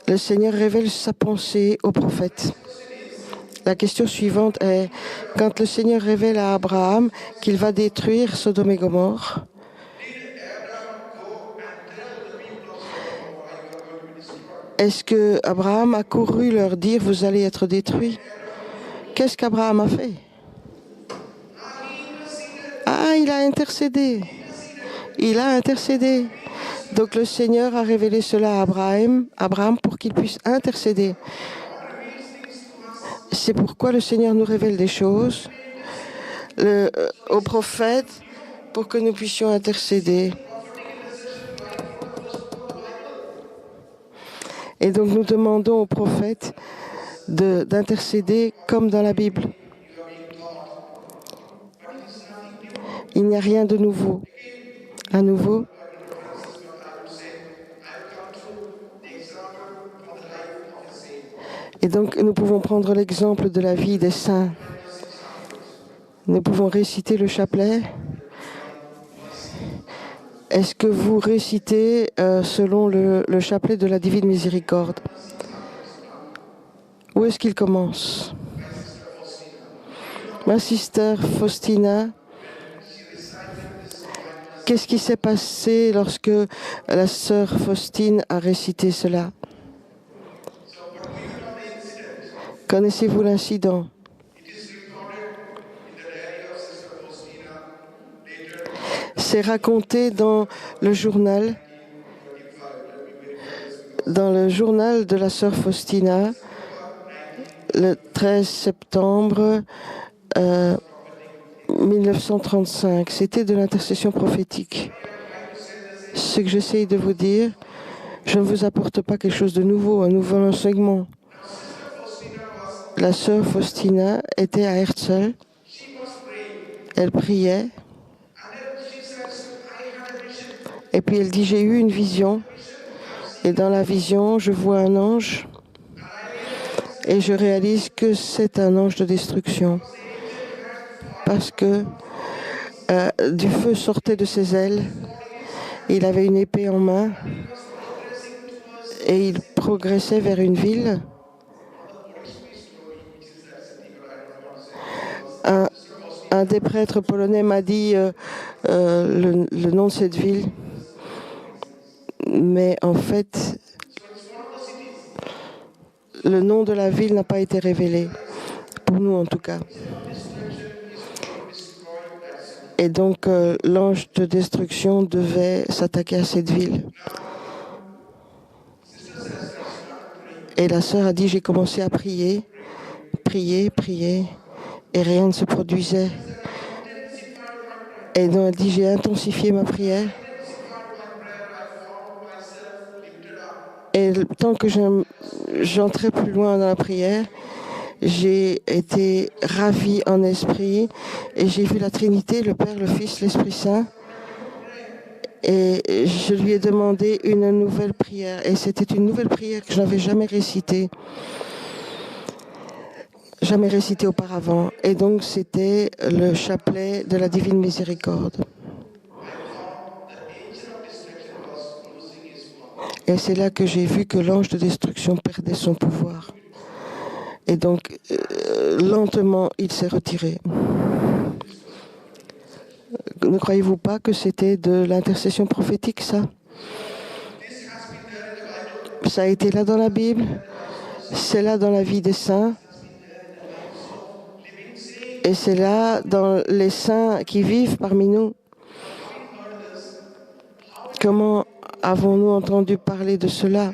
le Seigneur révèle sa pensée au prophète. La question suivante est, quand le Seigneur révèle à Abraham qu'il va détruire Sodome et Gomorrhe, est-ce que Abraham a couru leur dire, vous allez être détruits? Qu'est-ce qu'Abraham a fait? Ah, il a intercédé. Il a intercédé. Donc le Seigneur a révélé cela à Abraham pour qu'il puisse intercéder. C'est pourquoi le Seigneur nous révèle des choses aux prophètes pour que nous puissions intercéder. Et donc nous demandons aux prophètes d'intercéder comme dans la Bible. Il n'y a rien de nouveau. À nouveau, et donc nous pouvons prendre l'exemple de la vie des saints. Nous pouvons réciter le chapelet. Est-ce que vous récitez selon le chapelet de la Divine Miséricorde? Où est-ce qu'il commence? Ma sister Faustina, qu'est-ce qui s'est passé lorsque la sœur Faustine a récité cela? Connaissez-vous l'incident? C'est raconté dans le journal de la sœur Faustina, le 13 septembre 1935. C'était de l'intercession prophétique. Ce que j'essaye de vous dire, je ne vous apporte pas quelque chose de nouveau, un nouvel enseignement. La sœur Faustina était à Herzl. Elle priait. Et puis elle dit, j'ai eu une vision. Et dans la vision, je vois un ange. Et je réalise que c'est un ange de destruction. Parce que du feu sortait de ses ailes. Il avait une épée en main. Et il progressait vers une ville. Un des prêtres polonais m'a dit le nom de cette ville. Mais en fait, Le nom de la ville n'a pas été révélé, pour nous en tout cas. Et donc l'ange de destruction devait s'attaquer à cette ville. Et la sœur a dit, j'ai commencé à prier, et rien ne se produisait. Et donc elle dit, j'ai intensifié ma prière. Et tant que j'entrais plus loin dans la prière, j'ai été ravie en esprit et j'ai vu la Trinité, le Père, le Fils, l'Esprit Saint. Et je lui ai demandé une nouvelle prière. Et c'était une nouvelle prière que je n'avais jamais récitée auparavant. Et donc c'était le chapelet de la Divine Miséricorde. Et c'est là que j'ai vu que l'ange de destruction perdait son pouvoir. Et donc, lentement, il s'est retiré. Ne croyez-vous pas que c'était de l'intercession prophétique, ça? Ça a été là dans la Bible, c'est là dans la vie des saints, et c'est là dans les saints qui vivent parmi nous. Comment avons-nous entendu parler de cela?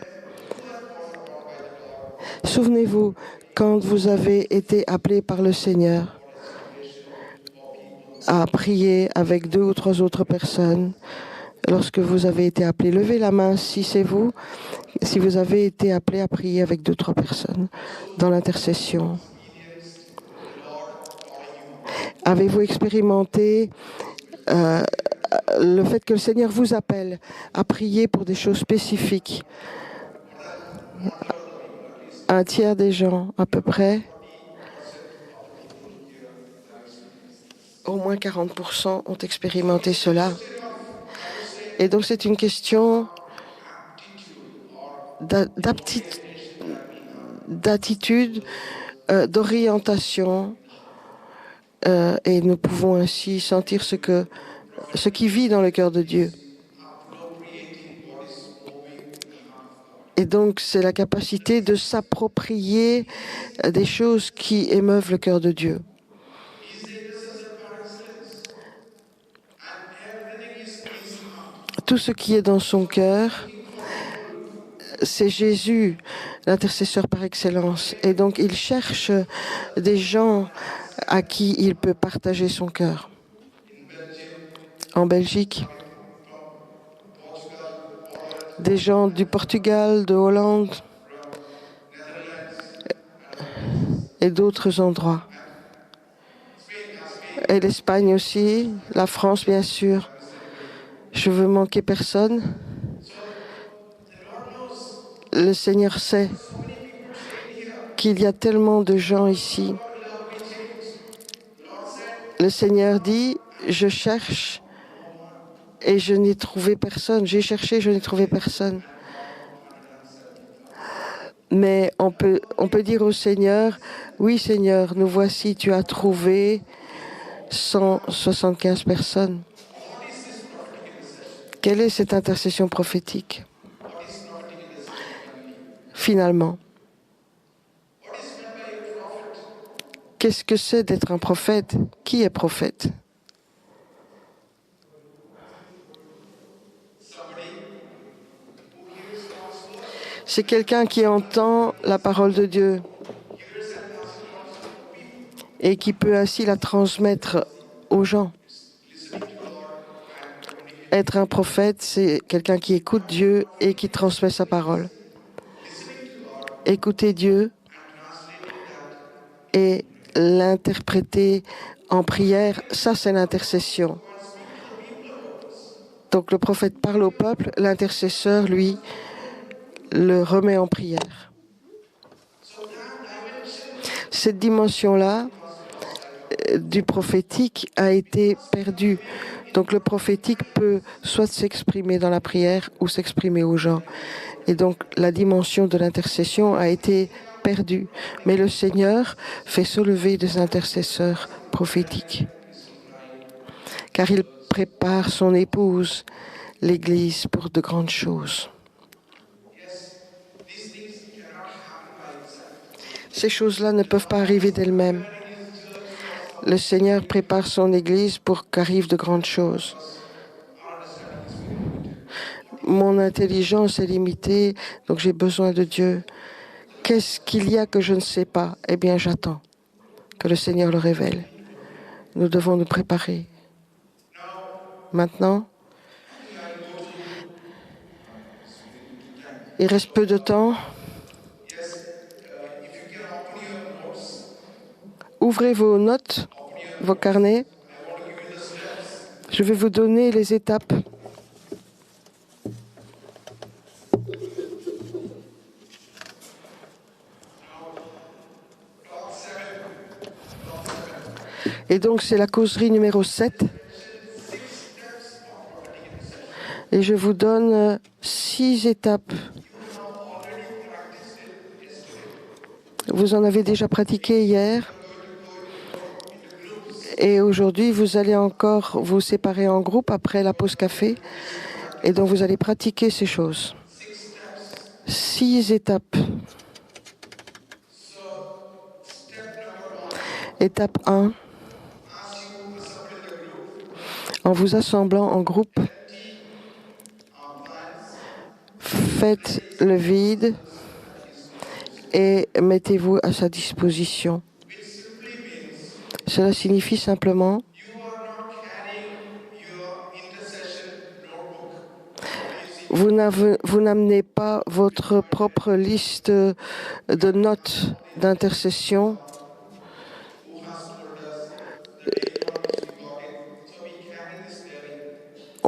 Souvenez-vous, quand vous avez été appelé par le Seigneur à prier avec 2 ou 3 autres personnes, lorsque vous avez été appelé, levez la main si c'est vous, si vous avez été appelé à prier avec 2 ou 3 personnes dans l'intercession. Avez-vous expérimenté le fait que le Seigneur vous appelle à prier pour des choses spécifiques? Un tiers des gens, à peu près, au moins 40% ont expérimenté cela. Et donc c'est une question d'attitude, d'orientation, et nous pouvons ainsi sentir ce qui vit dans le cœur de Dieu. Et donc c'est la capacité de s'approprier des choses qui émeuvent le cœur de Dieu. Tout ce qui est dans son cœur, c'est Jésus, l'intercesseur par excellence. Et donc, il cherche des gens à qui il peut partager son cœur. En Belgique, des gens du Portugal, de Hollande et d'autres endroits. Et l'Espagne aussi, la France, bien sûr. Je veux manquer personne. Le Seigneur sait qu'il y a tellement de gens ici. Le Seigneur dit, je cherche et je n'ai trouvé personne. J'ai cherché, je n'ai trouvé personne. Mais on peut dire au Seigneur, oui Seigneur, nous voici, tu as trouvé 175 personnes. Quelle est cette intercession prophétique? Finalement, qu'est-ce que c'est d'être un prophète? Qui est prophète? C'est quelqu'un qui entend la parole de Dieu et qui peut ainsi la transmettre aux gens. Être un prophète, c'est quelqu'un qui écoute Dieu et qui transmet sa parole. Écouter Dieu et l'interpréter en prière, ça c'est l'intercession. Donc le prophète parle au peuple, l'intercesseur, lui, le remet en prière. Cette dimension-là du prophétique a été perdue. Donc le prophétique peut soit s'exprimer dans la prière ou s'exprimer aux gens. Et donc la dimension de l'intercession a été perdue. Mais le Seigneur fait se lever des intercesseurs prophétiques. Car il prépare son épouse, l'Église, pour de grandes choses. Ces choses-là ne peuvent pas arriver d'elles-mêmes. Le Seigneur prépare son Église pour qu'arrivent de grandes choses. Mon intelligence est limitée, donc j'ai besoin de Dieu. Qu'est-ce qu'il y a que je ne sais pas? Eh bien, j'attends que le Seigneur le révèle. Nous devons nous préparer. Maintenant, il reste peu de temps. Ouvrez vos notes, vos carnets. Je vais vous donner les étapes. Et donc, c'est la causerie numéro 7. Et je vous donne 6 étapes. Vous en avez déjà pratiqué hier. Et aujourd'hui, vous allez encore vous séparer en groupe après la pause café. Et donc, vous allez pratiquer ces choses. 6 étapes. Étape 1. En vous assemblant en groupe, faites le vide et mettez-vous à sa disposition. Cela signifie simplement vous n'amenez pas votre propre liste de notes d'intercession.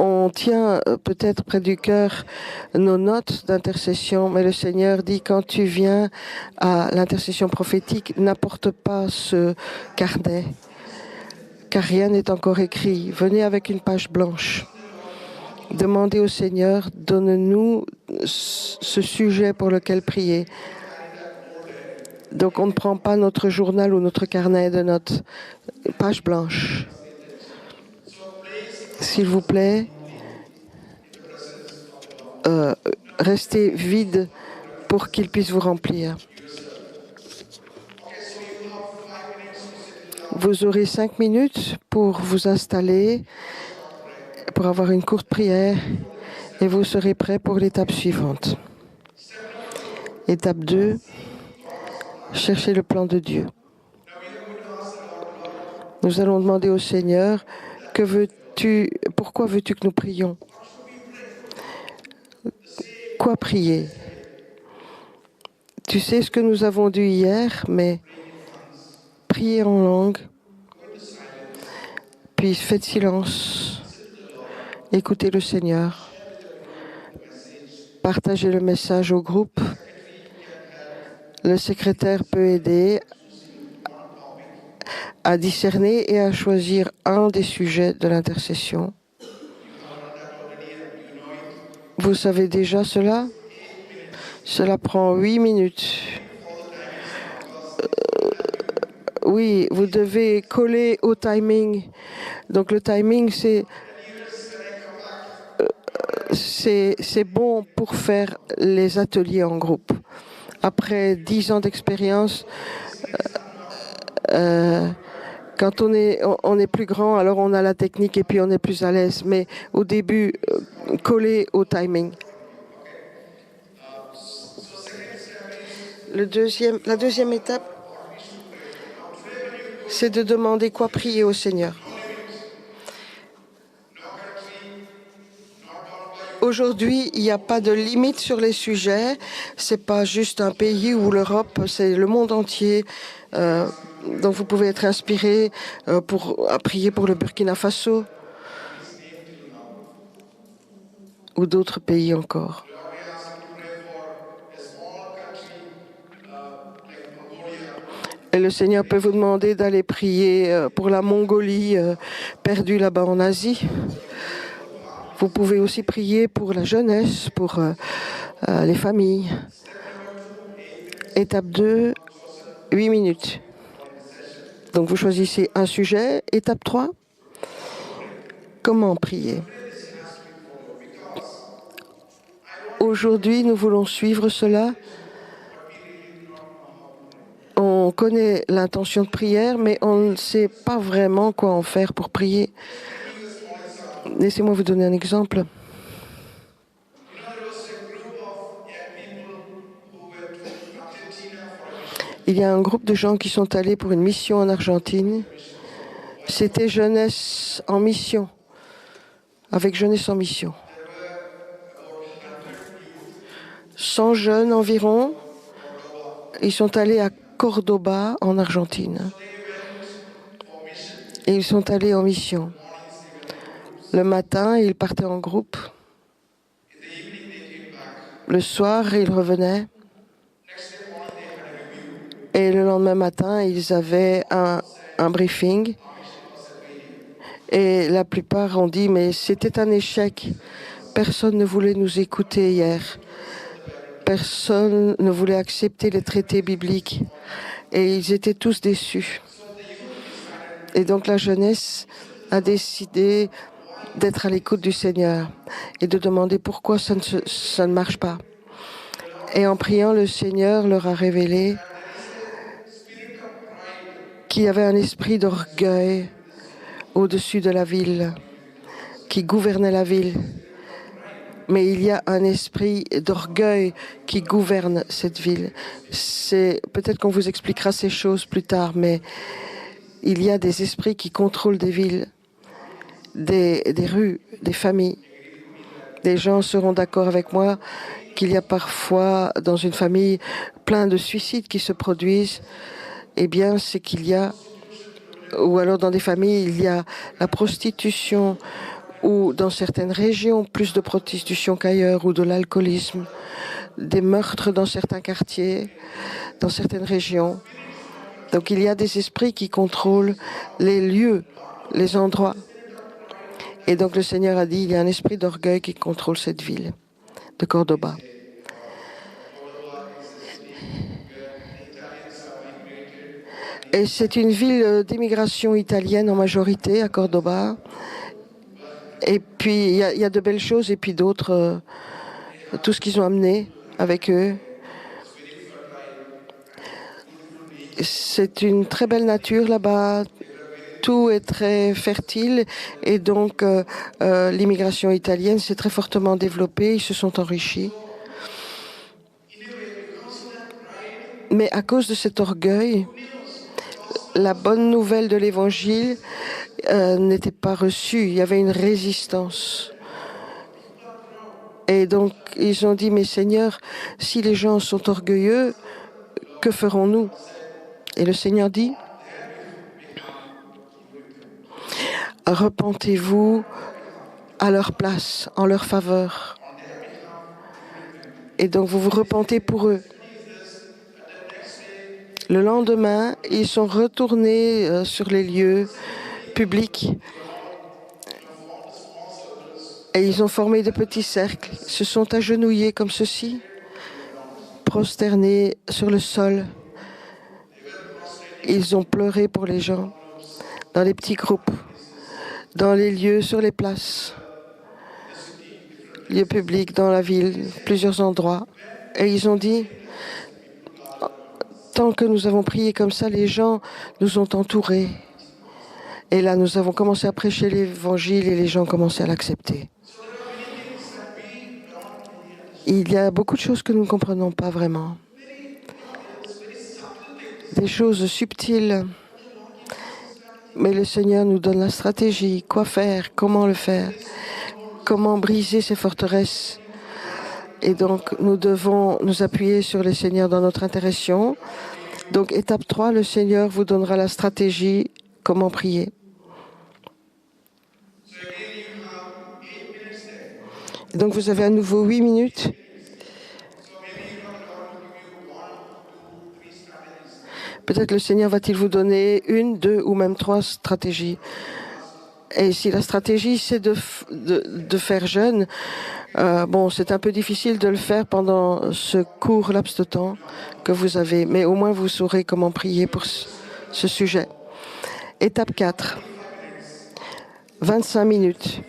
On tient peut-être près du cœur nos notes d'intercession, mais le Seigneur dit quand tu viens à l'intercession prophétique, n'apporte pas ce carnet, car rien n'est encore écrit. Venez avec une page blanche. Demandez au Seigneur, donne-nous ce sujet pour lequel prier. Donc on ne prend pas notre journal ou notre carnet de notes, page blanche. S'il vous plaît, restez vide pour qu'il puisse vous remplir. Vous aurez 5 minutes pour vous installer, pour avoir une courte prière, et vous serez prêt pour l'étape suivante. Étape 2, cherchez le plan de Dieu. Nous allons demander au Seigneur, pourquoi veux-tu que nous prions? Quoi prier? Tu sais ce que nous avons dit hier, mais priez en langue, puis faites silence, écoutez le Seigneur, partagez le message au groupe. Le secrétaire peut aider à discerner et à choisir un des sujets de l'intercession. Vous savez déjà cela? Cela prend 8 minutes. Oui, vous devez coller au timing. Donc le timing, c'est bon pour faire les ateliers en groupe. Après 10 ans d'expérience, quand on est plus grand, alors on a la technique et puis on est plus à l'aise. Mais au début, coller au timing. La deuxième étape, c'est de demander quoi prier au Seigneur. Aujourd'hui, il n'y a pas de limite sur les sujets. C'est pas juste un pays ou l'Europe, c'est le monde entier. Donc vous pouvez être inspiré à prier pour le Burkina Faso ou d'autres pays encore. Et le Seigneur peut vous demander d'aller prier pour la Mongolie perdue là-bas en Asie. Vous pouvez aussi prier pour la jeunesse, pour les familles. Étape 2, 8 minutes. Donc vous choisissez un sujet. Étape 3, comment prier? Aujourd'hui, nous voulons suivre cela. connaît l'intention de prière, mais on ne sait pas vraiment quoi en faire pour prier. Laissez-moi vous donner un exemple. Il y a un groupe de gens qui sont allés pour une mission en Argentine. C'était Jeunesse en mission, avec Jeunesse en mission. 100 jeunes environ, ils sont allés à Cordoba, en Argentine. Et ils sont allés en mission. Le matin, ils partaient en groupe. Le soir, ils revenaient. Et le lendemain matin, ils avaient un briefing. Et la plupart ont dit, mais c'était un échec. Personne ne voulait nous écouter hier. Personne ne voulait accepter les traités bibliques. Et ils étaient tous déçus. Et donc la jeunesse a décidé d'être à l'écoute du Seigneur et de demander pourquoi ça ne marche pas. Et en priant, le Seigneur leur a révélé qu'il y avait un esprit d'orgueil au-dessus de la ville, qui gouvernait la ville. Mais il y a un esprit d'orgueil qui gouverne cette ville. Peut-être qu'on vous expliquera ces choses plus tard, mais il y a des esprits qui contrôlent des villes, des rues, des familles. Des gens seront d'accord avec moi qu'il y a parfois dans une famille plein de suicides qui se produisent. Eh bien, c'est qu'il y a, ou alors dans des familles, il y a la prostitution, ou dans certaines régions, plus de prostitution qu'ailleurs, ou de l'alcoolisme, des meurtres dans certains quartiers, dans certaines régions. Donc il y a des esprits qui contrôlent les lieux, les endroits. Et donc le Seigneur a dit, il y a un esprit d'orgueil qui contrôle cette ville de Cordoba. Et c'est une ville d'immigration italienne en majorité à Cordoba. Et puis il y a de belles choses et puis d'autres, tout ce qu'ils ont amené avec eux. C'est une très belle nature là-bas. Tout est très fertile et donc l'immigration italienne s'est très fortement développée. Ils se sont enrichis. Mais à cause de cet orgueil, la bonne nouvelle de l'Évangile n'était pas reçue. Il y avait une résistance. Et donc, ils ont dit, mais Seigneur, si les gens sont orgueilleux, que ferons-nous? Et le Seigneur dit, repentez-vous à leur place, en leur faveur. Et donc, vous vous repentez pour eux. Le lendemain, ils sont retournés sur les lieux publics et ils ont formé de petits cercles, se sont agenouillés comme ceci, prosternés sur le sol. Ils ont pleuré pour les gens, dans les petits groupes, dans les lieux, sur les places, lieux publics, dans la ville, plusieurs endroits. Et ils ont dit, tant que nous avons prié comme ça, les gens nous ont entourés. Et là, nous avons commencé à prêcher l'Évangile et les gens ont commencé à l'accepter. Il y a beaucoup de choses que nous ne comprenons pas vraiment. Des choses subtiles. Mais le Seigneur nous donne la stratégie, quoi faire, comment le faire, comment briser ces forteresses. Et donc, nous devons nous appuyer sur le Seigneur dans notre intercession. Donc, étape 3, le Seigneur vous donnera la stratégie, comment prier. Et donc, vous avez à nouveau 8 minutes. Peut-être le Seigneur va-t-il vous donner 1, 2 ou même 3 stratégies. Et si la stratégie, c'est de faire jeûne, bon, c'est un peu difficile de le faire pendant ce court laps de temps que vous avez, mais au moins vous saurez comment prier pour ce sujet. Étape 4, 25 minutes.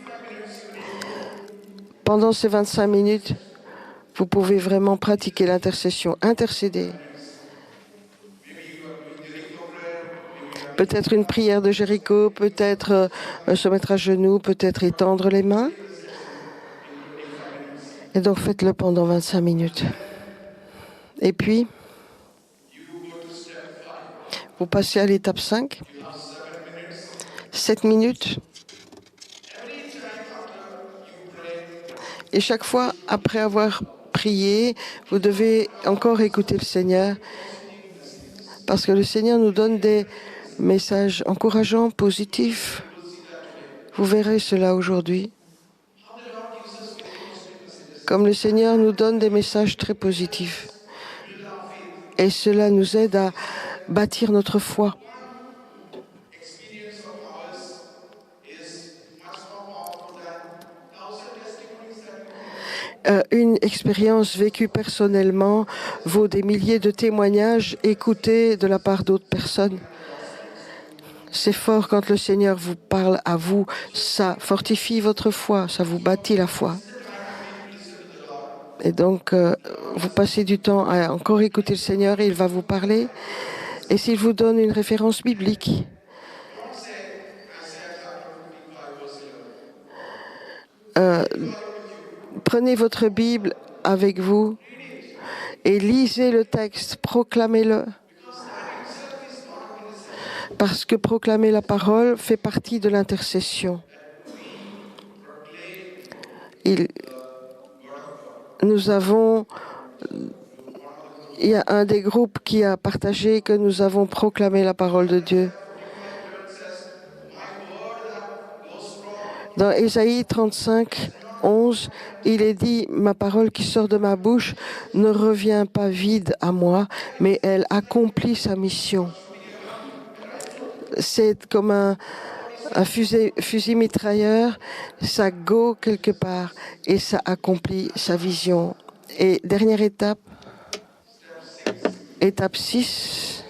Pendant ces 25 minutes, vous pouvez vraiment pratiquer l'intercession, intercéder. Peut-être une prière de Jéricho, peut-être se mettre à genoux, peut-être étendre les mains. Et donc faites-le pendant 25 minutes. Et puis, vous passez à l'étape 5. 7 minutes. Et chaque fois, après avoir prié, vous devez encore écouter le Seigneur. Parce que le Seigneur nous donne des messages encourageants, positifs. Vous verrez cela aujourd'hui. Comme le Seigneur nous donne des messages très positifs. Et cela nous aide à bâtir notre foi. Une expérience vécue personnellement vaut des milliers de témoignages écoutés de la part d'autres personnes. C'est fort quand le Seigneur vous parle à vous, ça fortifie votre foi, ça vous bâtit la foi. Et donc, vous passez du temps à encore écouter le Seigneur et il va vous parler. Et s'il vous donne une référence biblique, prenez votre Bible avec vous et lisez le texte, proclamez-le. Parce que proclamer la parole fait partie de l'intercession. Il y a un des groupes qui a partagé que nous avons proclamé la parole de Dieu. Dans Ésaïe 35, 11, il est dit « Ma parole qui sort de ma bouche ne revient pas vide à moi, mais elle accomplit sa mission. » C'est comme un fusil mitrailleur, ça go quelque part et ça accomplit sa vision. Et dernière étape, étape 6,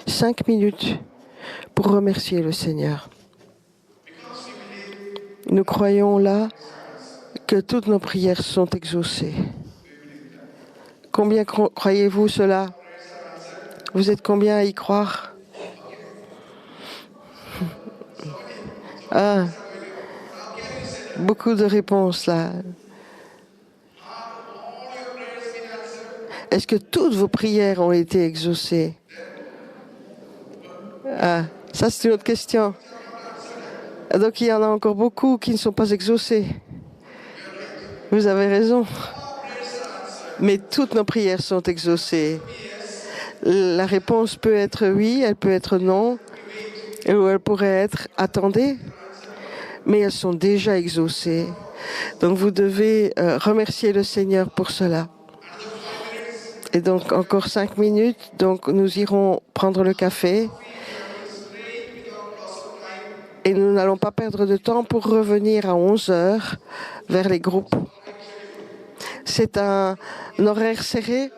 5 minutes pour remercier le Seigneur. Nous croyons là que toutes nos prières sont exaucées. Combien croyez-vous cela? Vous êtes combien à y croire? Ah, beaucoup de réponses là. Est-ce que toutes vos prières ont été exaucées? Ah, ça c'est une autre question. Donc il y en a encore beaucoup qui ne sont pas exaucées. Vous avez raison. Mais toutes nos prières sont exaucées. La réponse peut être oui, elle peut être non, ou elle pourrait être attendez. Mais elles sont déjà exaucées. Donc vous devez remercier le Seigneur pour cela. Et donc encore 5 minutes, donc nous irons prendre le café. Et nous n'allons pas perdre de temps pour revenir à 11 heures vers les groupes. C'est un horaire serré.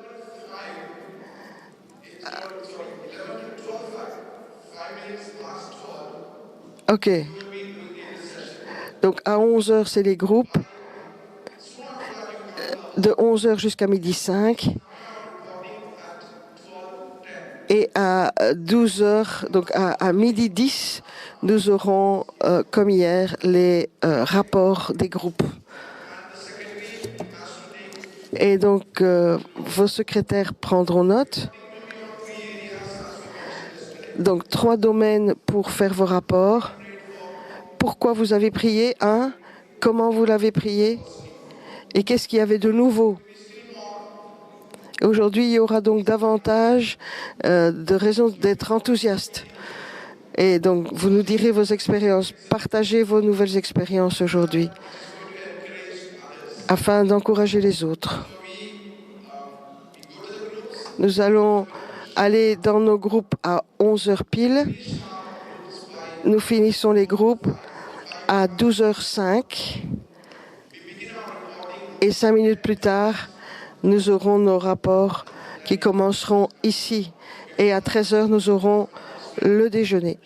OK. Donc à 11 heures, c'est les groupes. De 11 heures jusqu'à 12h05. Et à 12 heures, donc à 12h10, nous aurons, comme hier, les rapports des groupes. Et donc, vos secrétaires prendront note. Donc, 3 domaines pour faire vos rapports. Pourquoi vous avez prié? Comment vous l'avez prié? Et qu'est-ce qu'il y avait de nouveau? Aujourd'hui, il y aura donc davantage de raisons d'être enthousiaste. Et donc, vous nous direz vos expériences. Partagez vos nouvelles expériences aujourd'hui afin d'encourager les autres. Nous allons aller dans nos groupes à 11 heures pile. Nous finissons les groupes à 12h05. Et 5 minutes plus tard, nous aurons nos rapports qui commenceront ici. Et à 13h, nous aurons le déjeuner.